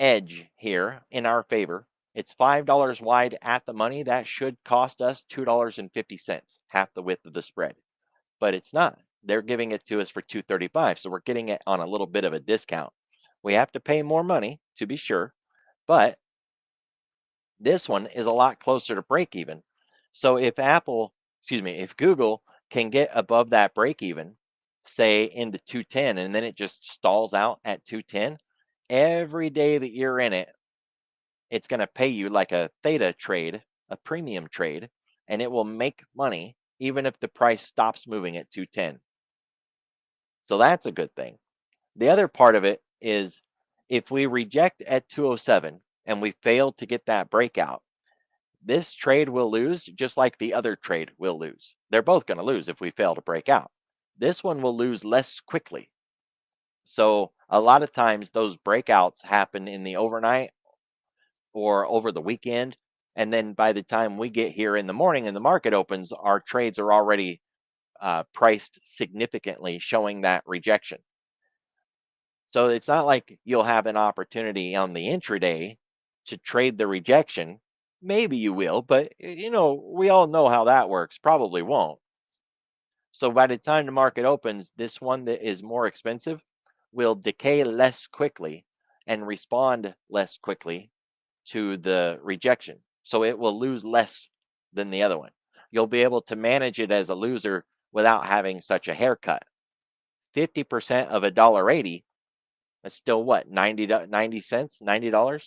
edge here in our favor. It's $5 wide at the money. That should cost us $2.50, half the width of the spread. But it's not. They're giving it to us for 235, so we're getting it on a little bit of a discount. We have to pay more money to be sure, but this one is a lot closer to break even. So if Google can get above that break even, say into 210, and then it just stalls out at 210, every day that you're in it, it's going to pay you like a theta trade, a premium trade, and it will make money even if the price stops moving at 210. So that's a good thing. The other part of it is if we reject at 207 and we fail to get that breakout, this trade will lose just like the other trade will lose. They're both going to lose if we fail to break out. This one will lose less quickly. So a lot of times those breakouts happen in the overnight or over the weekend. And then by the time we get here in the morning and the market opens, our trades are already priced significantly, showing that rejection. So it's not like you'll have an opportunity on the intraday to trade the rejection. Maybe you will, but we all know how that works. Probably won't. So by the time the market opens, this one that is more expensive will decay less quickly and respond less quickly to the rejection. So it will lose less than the other one. You'll be able to manage it as a loser without having such a haircut. 50% of $1.80, that's still what, 90 cents, $90?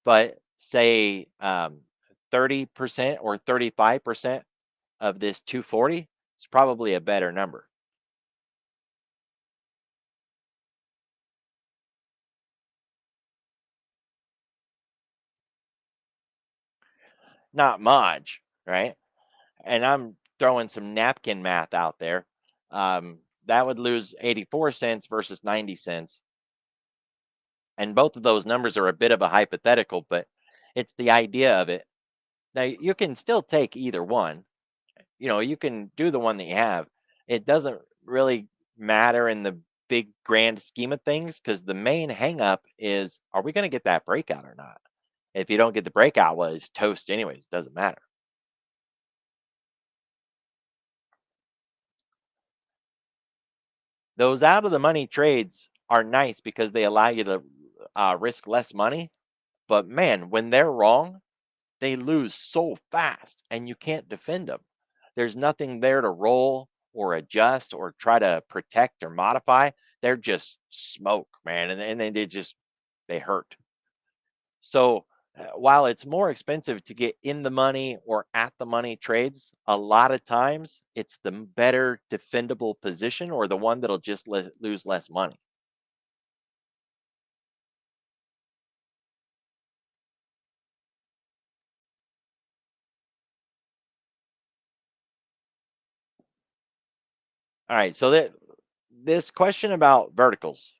But say 30% or 35% of this 240 is probably a better number. Not much, right? And I'm throwing some napkin math out there. That would lose 84 cents versus 90 cents. And both of those numbers are a bit of a hypothetical, but it's the idea of it. Now, you can still take either one. You can do the one that you have. It doesn't really matter in the big grand scheme of things because the main hangup is, are we going to get that breakout or not? If you don't get the breakout, well, it's toast anyways. It doesn't matter. Those out of the money trades are nice because they allow you to risk less money. But man, when they're wrong, they lose so fast and you can't defend them. There's nothing there to roll or adjust or try to protect or modify. They're just smoke, man. And then they hurt. So while it's more expensive to get in the money or at the money trades, a lot of times it's the better defendable position or the one that'll just lose less money. All right. So that this question about verticals,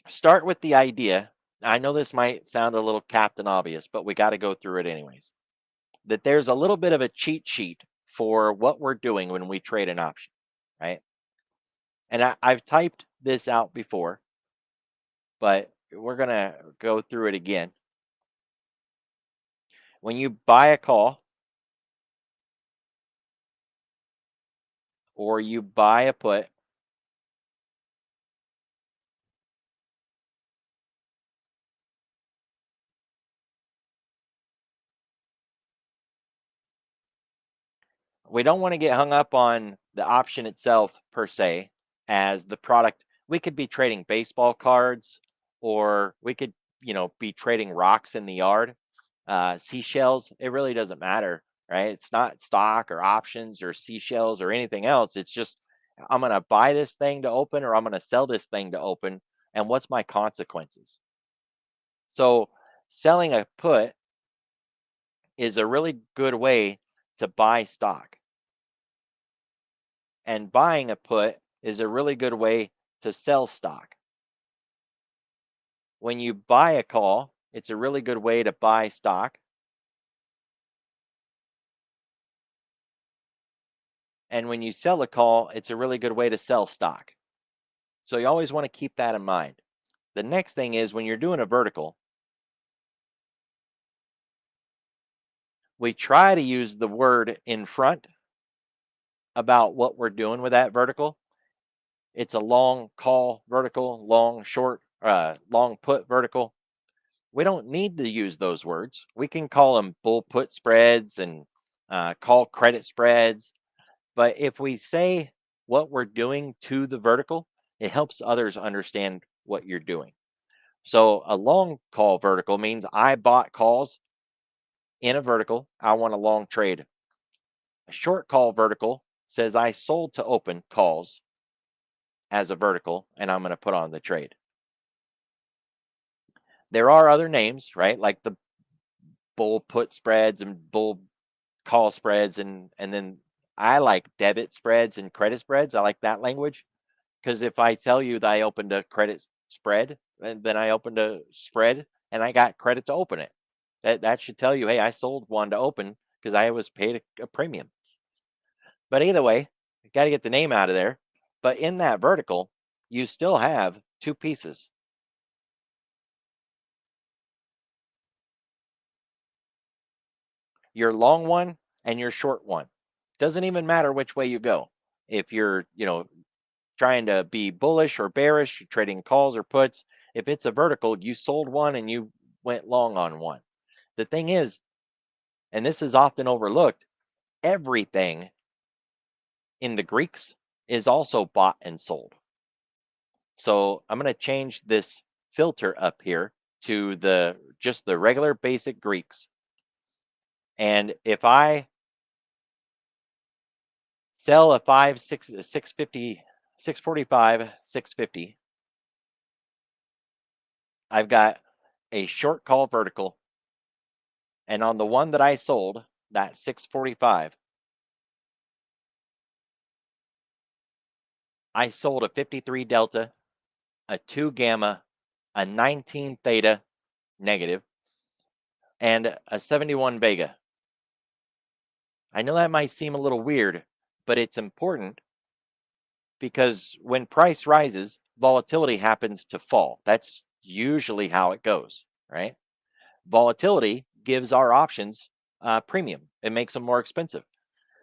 start with the idea. I know this might sound a little captain obvious, but we got to go through it anyways. That there's a little bit of a cheat sheet for what we're doing when we trade an option, right? And I've typed this out before, but we're going to go through it again. When you buy a call or you buy a put, we don't want to get hung up on the option itself per se as the product. We could be trading baseball cards or we could, be trading rocks in the yard, seashells. It really doesn't matter, right? It's not stock or options or seashells or anything else. It's just, I'm going to buy this thing to open or I'm going to sell this thing to open. And what's my consequences? So, selling a put is a really good way to buy stock. And buying a put is a really good way to sell stock. When you buy a call, it's a really good way to buy stock. And when you sell a call, it's a really good way to sell stock. So you always want to keep that in mind. The next thing is when you're doing a vertical, we try to use the word in front about what we're doing with that vertical. It's a long call vertical, long put vertical. We don't need to use those words. We can call them bull put spreads and call credit spreads. But if we say what we're doing to the vertical, it helps others understand what you're doing. So a long call vertical means I bought calls in a vertical. I want a long trade. A short call vertical says I sold to open calls as a vertical and I'm going to put on the trade. There are other names, right? Like the bull put spreads and bull call spreads and then I like debit spreads and credit spreads. I like that language because if I tell you that I opened a credit spread and then I opened a spread and I got credit to open it, that should tell you, hey, I sold one to open because I was paid a premium. But either way, got to get the name out of there. But in that vertical, you still have two pieces, your long one and your short one. Doesn't even matter which way you go. If you're, trying to be bullish or bearish, you're trading calls or puts. If it's a vertical, you sold one and you went long on one. The thing is, and this is often overlooked, everything in the Greeks is also bought and sold. So I'm going to change this filter up here to the just the regular basic Greeks. And if I sell a 650, 645, 650, I've got a short call vertical. And on the one that I sold, that 645, I sold a 53 delta, a 2 gamma, a 19 theta negative, and a 71 vega. I know that might seem a little weird, but it's important because when price rises, volatility happens to fall. That's usually how it goes, right? Volatility gives our options premium, it makes them more expensive.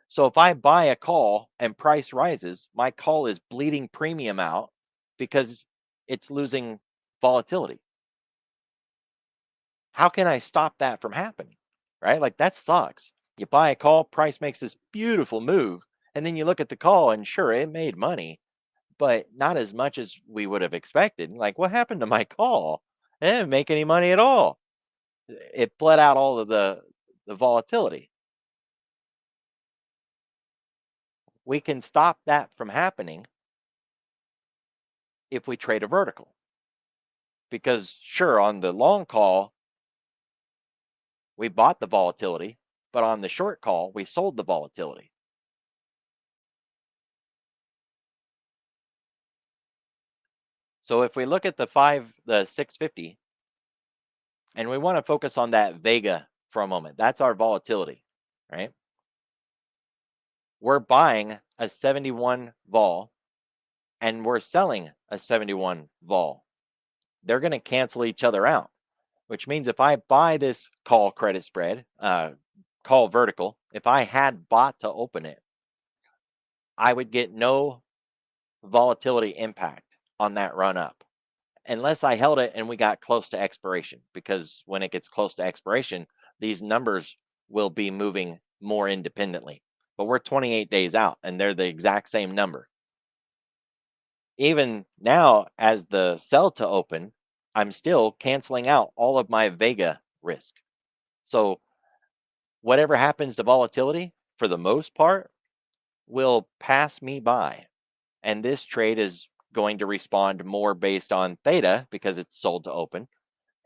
So if I buy a call and price rises, my call is bleeding premium out because it's losing volatility. How can I stop that from happening? Right? Like that sucks. You buy a call, price makes this beautiful move, and then you look at the call and sure, it made money, but not as much as we would have expected. Like, what happened to my call? It didn't make any money at all. It bled out all of the volatility. We can stop that from happening if we trade a vertical. Because sure, on the long call, we bought the volatility, but on the short call, we sold the volatility. So if we look at the 650, and we want to focus on that Vega for a moment, that's our volatility, right? We're buying a 71 vol and we're selling a 71 vol. They're going to cancel each other out, which means if I buy this call credit spread, call vertical, if I had bought to open it, I would get no volatility impact on that run up unless I held it and we got close to expiration. Because when it gets close to expiration, these numbers will be moving more independently. But we're 28 days out and they're the exact same number. Even now, as the sell to open, I'm still canceling out all of my Vega risk. So, whatever happens to volatility, for the most part, will pass me by. And this trade is going to respond more based on theta because it's sold to open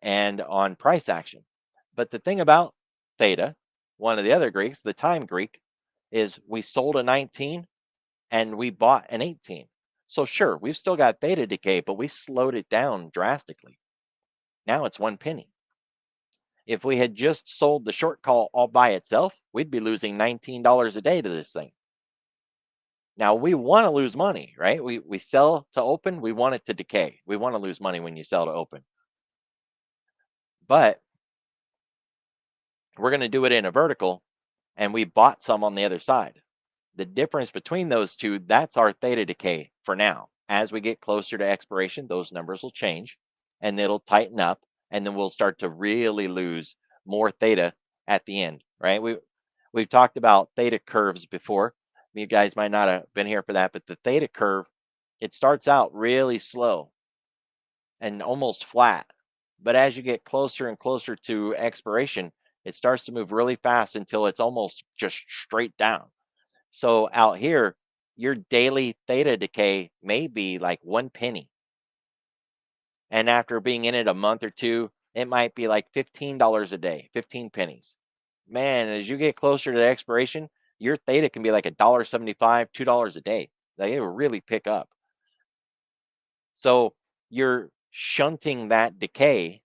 and on price action. But the thing about theta, one of the other Greeks, the time Greek, is we sold a 19 and we bought an 18. So sure, we've still got theta decay, but we slowed it down drastically. Now it's 1 penny. If we had just sold the short call all by itself, we'd be losing $19 a day to this thing. Now we want to lose money, right? We sell to open, we want it to decay. We want to lose money when you sell to open. But we're going to do it in a vertical and we bought some on the other side. The difference between those two, that's our theta decay for now. As we get closer to expiration, those numbers will change and it'll tighten up and then we'll start to really lose more theta at the end, right? We've talked about theta curves before. You guys might not have been here for that, but the theta curve, it starts out really slow and almost flat. But as you get closer and closer to expiration, it starts to move really fast until it's almost just straight down. So out here, your daily theta decay may be like 1 penny. And after being in it a month or two, it might be like $15 a day, 15 pennies. Man, as you get closer to the expiration, your theta can be like $1.75, $2 a day. Like it will really pick up. So you're shunting that decay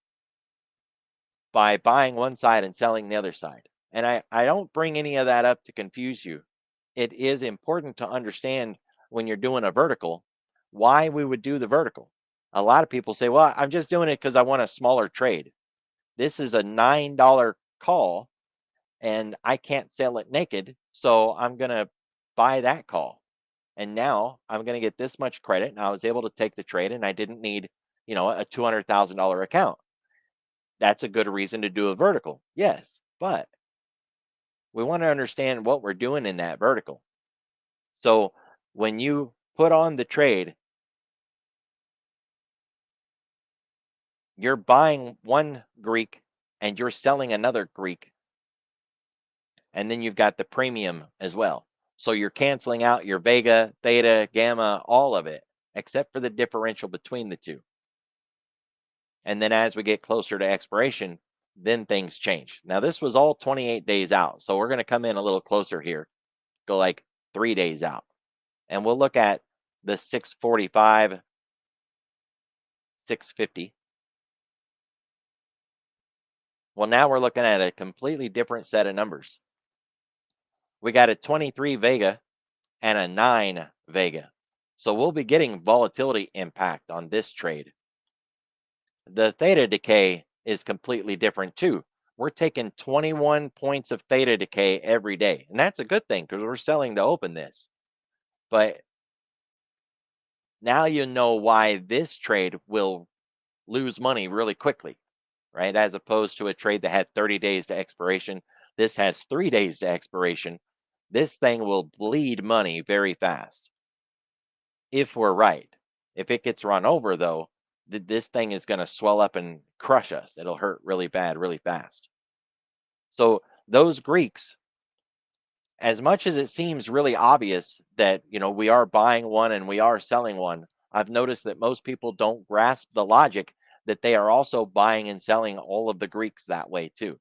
by buying one side and selling the other side. And I don't bring any of that up to confuse you. It is important to understand when you're doing a vertical why we would do the vertical. A lot of people say, well, I'm just doing it because I want a smaller trade. This is a $9 call and I can't sell it naked. So I'm going to buy that call. And now I'm going to get this much credit. And I was able to take the trade and I didn't need, a $200,000 account. That's a good reason to do a vertical. Yes. But we want to understand what we're doing in that vertical. So when you put on the trade, you're buying one Greek and you're selling another Greek. And then you've got the premium as well. So you're canceling out your Vega, Theta, Gamma, all of it, except for the differential between the two. And then as we get closer to expiration, then things change. Now, this was all 28 days out. So we're going to come in a little closer here, go like 3 days out. And we'll look at the 645, 650. Well, now we're looking at a completely different set of numbers. We got a 23 Vega and a 9 Vega. So we'll be getting volatility impact on this trade. The theta decay is completely different too. We're taking 21 points of theta decay every day. And that's a good thing because we're selling to open this. But now you know why this trade will lose money really quickly, right? As opposed to a trade that had 30 days to expiration. This has 3 days to expiration. This thing will bleed money very fast if we're right. If it gets run over, though, this thing is going to swell up and crush us. It'll hurt really bad, really fast. So, those Greeks, as much as it seems really obvious that, we are buying one and we are selling one, I've noticed that most people don't grasp the logic that they are also buying and selling all of the Greeks that way too.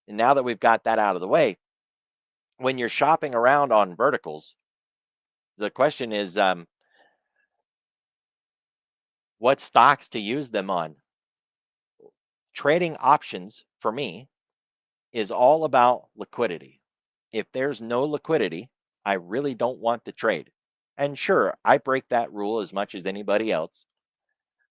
And now that we've got that out of the way, when you're shopping around on verticals, the question is what stocks to use them on. Trading options for me is all about liquidity. If there's no liquidity, I really don't want the trade. And sure, I break that rule as much as anybody else.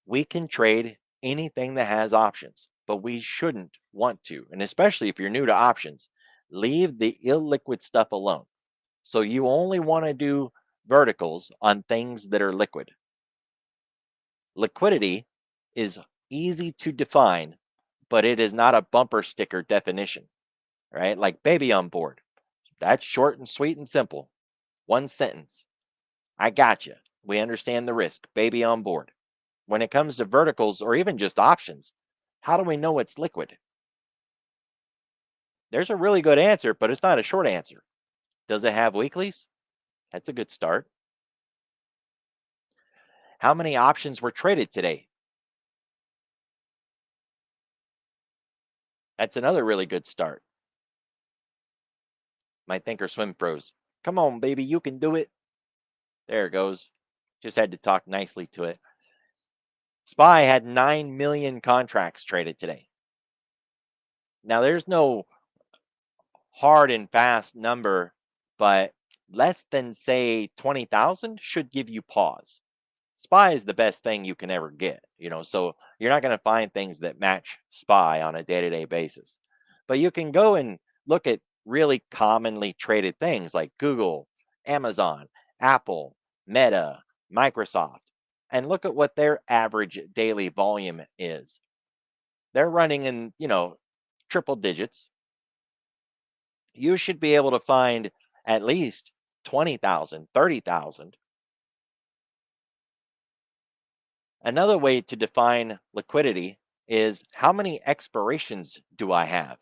We can trade anything that has options, but we shouldn't want to. And especially if you're new to options, leave the illiquid stuff alone. So you only want to do verticals on things that are liquid. Liquidity is easy to define, but it is not a bumper sticker definition, right? Like baby on board. That's short and sweet and simple. One sentence. I got you. We understand the risk. Baby on board. When it comes to verticals or even just options, how do we know it's liquid? There's a really good answer, but it's not a short answer. Does it have weeklies? That's a good start. How many options were traded today? That's another really good start. My think or swim froze. Come on, baby, you can do it. There it goes. Just had to talk nicely to it. SPY had 9 million contracts traded today. Now, there's no hard and fast number, but less than, say, 20,000 should give you pause. SPY is the best thing you can ever get, so you're not going to find things that match SPY on a day to day basis. But you can go and look at really commonly traded things like Google, Amazon, Apple, Meta, Microsoft, and look at what their average daily volume is. They're running in, triple digits. You should be able to find at least 20,000, 30,000. Another way to define liquidity is how many expirations do I have?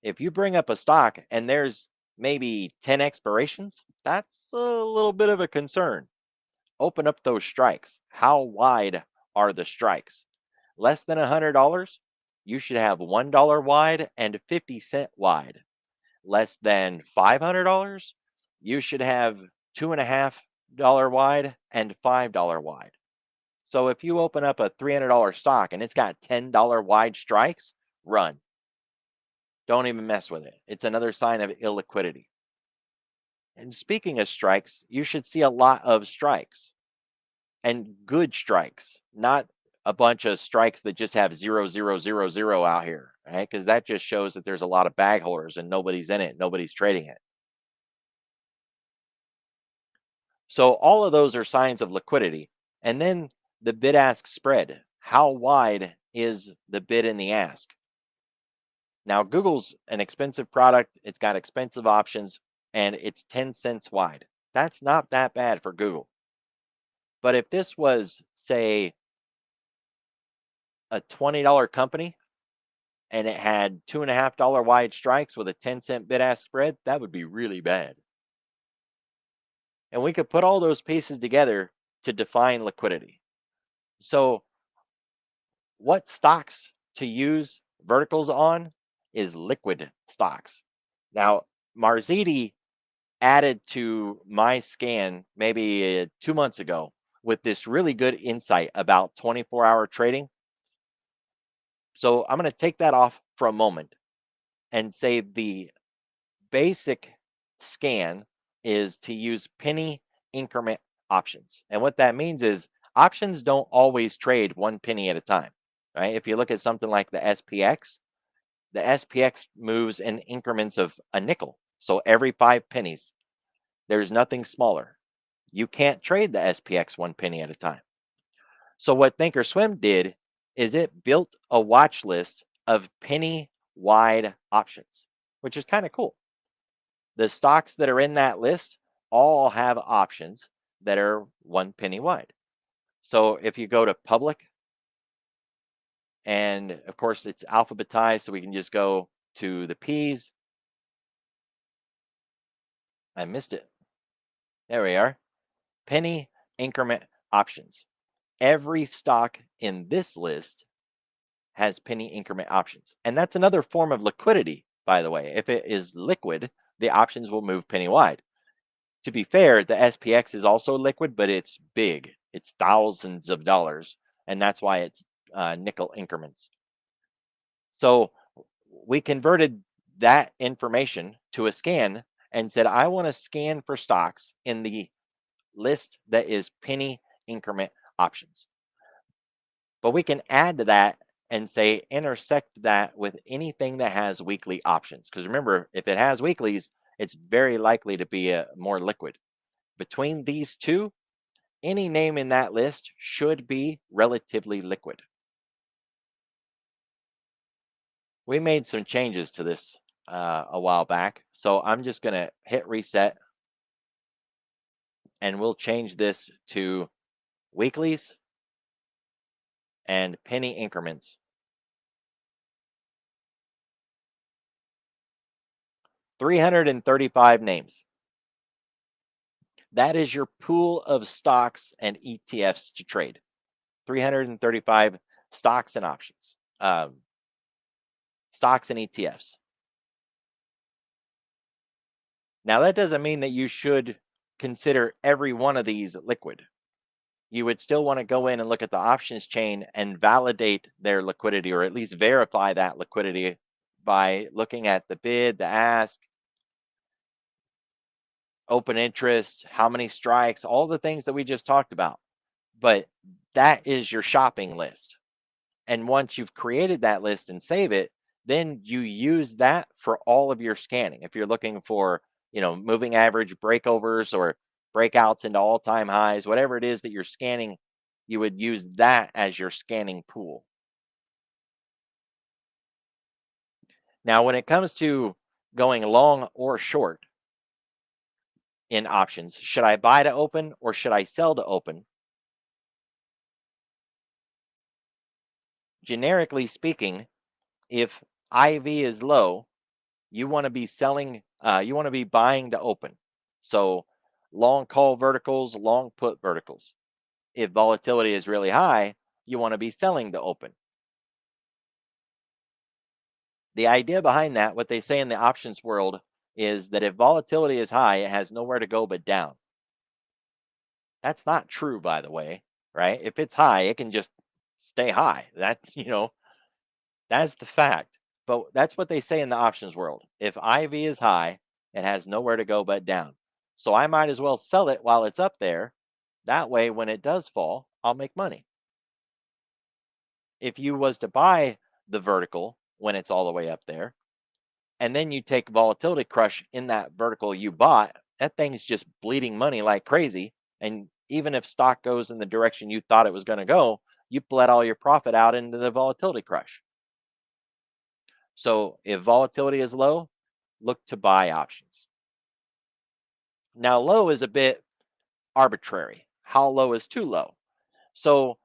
If you bring up a stock and there's maybe 10 expirations, that's a little bit of a concern. Open up those strikes. How wide are the strikes? Less than $100, you should have $1 wide and 50-cent wide. less than $500, you should have $2.50 wide and $5 wide. So if you open up a $300 stock and it's got $10 wide strikes, run. Don't even mess with it. It's another sign of illiquidity. And speaking of strikes, you should see a lot of strikes and good strikes, not a bunch of strikes that just have 0, 0, 0, 0 out here, right? Because that just shows that there's a lot of bag holders and nobody's in it, nobody's trading it. So all of those are signs of liquidity. And then the bid ask spread. How wide is the bid and the ask? Now, Google's an expensive product, it's got expensive options, and it's 10 cents wide. That's not that bad for Google. But if this was, say, a $20 company and it had $2.50 wide strikes with a 10-cent bid ask spread, that would be really bad. And we could put all those pieces together to define liquidity. So, what stocks to use verticals on is liquid stocks. Now, Marziti added to my scan maybe 2 months ago with this really good insight about 24-hour trading. So I'm going to take that off for a moment and say the basic scan is to use penny increment options. And what that means is options don't always trade 1 penny at a time, right? If you look at something like the SPX moves in increments of a nickel. So every 5 pennies, there's nothing smaller. You can't trade the SPX 1 penny at a time. So what Thinkorswim did is it built a watch list of penny wide options, which is kind of cool. The stocks that are in that list all have options that are 1 penny wide. So if you go to public, and of course it's alphabetized, so we can just go to the P's. I missed it. There we are. Penny increment options. Every stock in this list has penny increment options. And that's another form of liquidity, by the way. If it is liquid, the options will move penny wide. To be fair, the SPX is also liquid, but it's big. It's thousands of dollars. And that's why it's nickel increments. So we converted that information to a scan and said, I want to scan for stocks in the list that is penny increment options. But we can add to that and say intersect that with anything that has weekly options. Because remember, if it has weeklies, it's very likely to be a more liquid. Between these two, any name in that list should be relatively liquid. We made some changes to this a while back. So I'm just going to hit reset and we'll change this to weeklies and penny increments. 335 names. That is your pool of stocks and ETFs to trade. 335 stocks and options, stocks and ETFs. Now, that doesn't mean that you should consider every one of these liquid. You would still want to go in and look at the options chain and validate their liquidity, or at least verify that liquidity by looking at the bid, the ask, open interest, how many strikes, all the things that we just talked about. But that is your shopping list. And once you've created that list and save it, then you use that for all of your scanning. If you're looking for, moving average breakovers or breakouts into all-time highs, whatever it is that you're scanning, you would use that as your scanning pool. Now, when it comes to going long or short in options, should I buy to open or should I sell to open? Generically speaking, if IV is low, you want to be selling, you want to be buying to open. So long call verticals, long put verticals. If volatility is really high, you want to be selling to open. The idea behind that, what they say in the options world is that if volatility is high, it has nowhere to go but down. That's not true, by the way, right? If it's high, it can just stay high. That's the fact. But that's what they say in the options world. If IV is high, it has nowhere to go but down. So I might as well sell it while it's up there. That way, when it does fall, I'll make money. If you was to buy the vertical when it's all the way up there, and then you take volatility crush in that vertical you bought, that thing's just bleeding money like crazy. And even if stock goes in the direction you thought it was going to go, you bled all your profit out into the volatility crush. So if volatility is low, look to buy options. Now, low is a bit arbitrary. How low is too low? So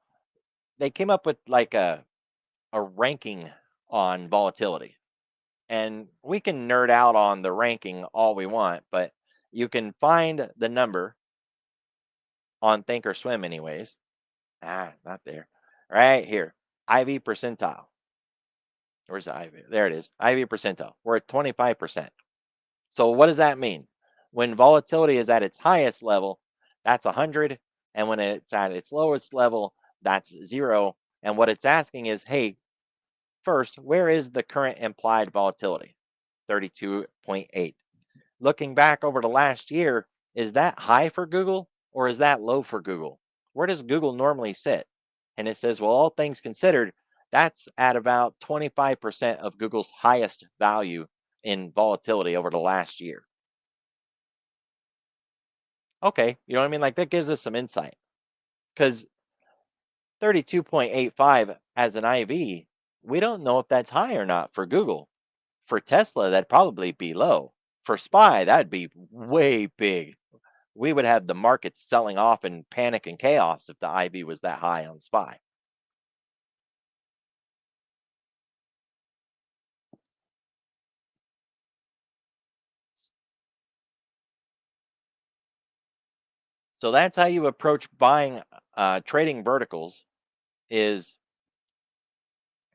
they came up with like a ranking on volatility. And we can nerd out on the ranking all we want, but you can find the number on Thinkorswim, anyways. Not there. Right here. IV percentile. Where's the IV? There it is. IV percentile. We're at 25%. So what does that mean? When volatility is at its highest level, that's 100. And when it's at its lowest level, that's 0. And what it's asking is, hey, first, where is the current implied volatility? 32.8. Looking back over the last year, is that high for Google or is that low for Google? Where does Google normally sit? And it says, well, all things considered, that's at about 25% of Google's highest value in volatility over the last year. Okay, you know what I mean? Like that gives us some insight because 32.85 as an IV, we don't know if that's high or not for Google. For Tesla, that'd probably be low. For SPY, that'd be way big. We would have the market selling off in panic and chaos if the IV was that high on SPY. So that's how you approach buying, trading verticals is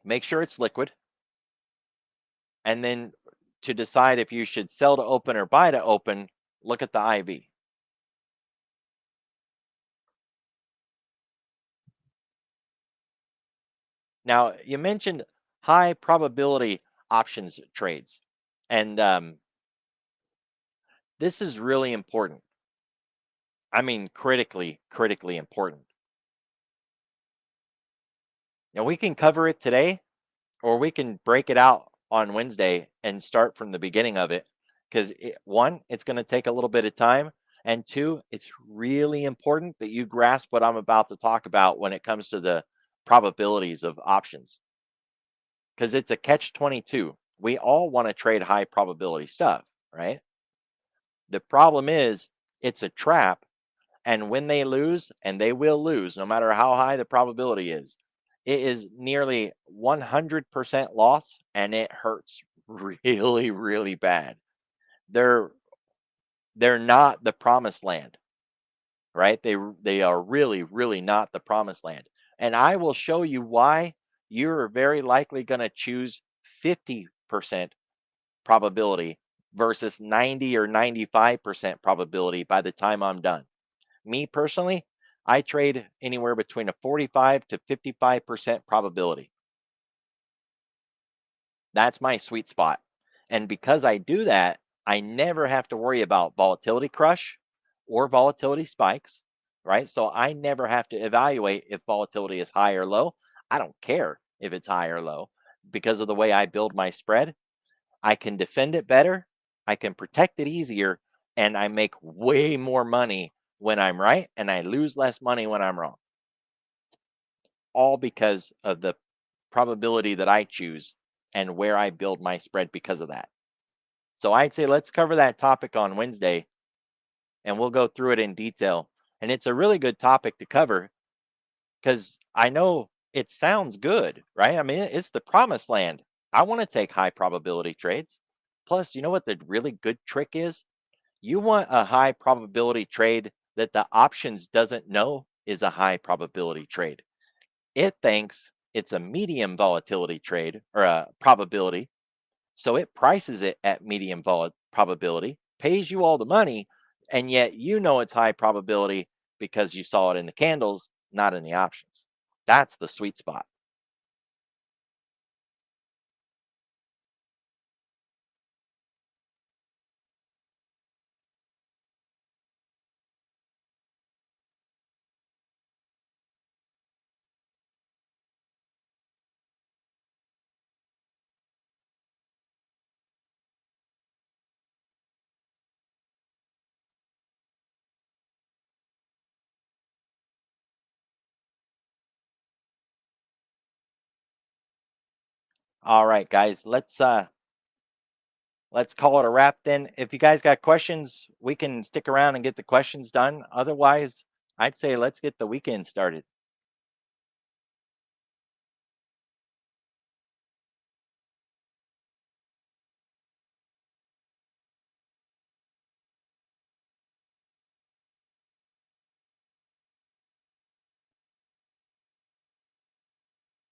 make sure it's liquid, and then to decide if you should sell to open or buy to open, look at the IV. Now, you mentioned high probability options trades, and this is really important. I mean, critically important. Now, we can cover it today, or we can break it out on Wednesday and start from the beginning of it. Because one, it's going to take a little bit of time. And two, it's really important that you grasp what I'm about to talk about when it comes to the probabilities of options. Because it's a catch 22. We all want to trade high probability stuff, right? The problem is it's a trap. And when they lose, and they will lose no matter how high the probability is, it is nearly 100% loss and it hurts really, really bad. They're they're not the promised land, right? They are really, really not the promised land. And I will show you why you're very likely going to choose 50% probability versus 90 or 95% probability by the time I'm done. Me personally, I trade anywhere between a 45 to 55% probability. That's my sweet spot. And because I do that, I never have to worry about volatility crush or volatility spikes, right? So I never have to evaluate if volatility is high or low. I don't care if it's high or low because of the way I build my spread. I can defend it better, I can protect it easier, and I make way more money when I'm right, and I lose less money when I'm wrong. All because of the probability that I choose and where I build my spread because of that. So I'd say let's cover that topic on Wednesday and we'll go through it in detail. And it's a really good topic to cover because I know it sounds good, right? I mean, it's the promised land. I want to take high probability trades. Plus, you know what the really good trick is? You want a high probability trade that the options doesn't know is a high probability trade. It thinks it's a medium volatility trade or a probability. So it prices it at medium probability, pays you all the money, and yet you know it's high probability because you saw it in the candles, not in the options. That's the sweet spot. All right, guys, let's call it a wrap then. If you guys got questions, we can stick around and get the questions done. Otherwise, I'd say let's get the weekend started.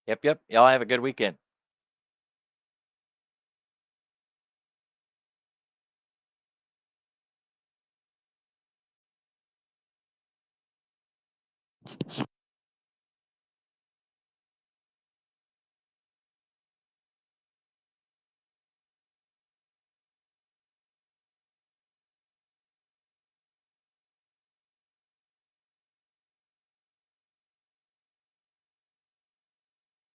Yep, yep. Y'all have a good weekend.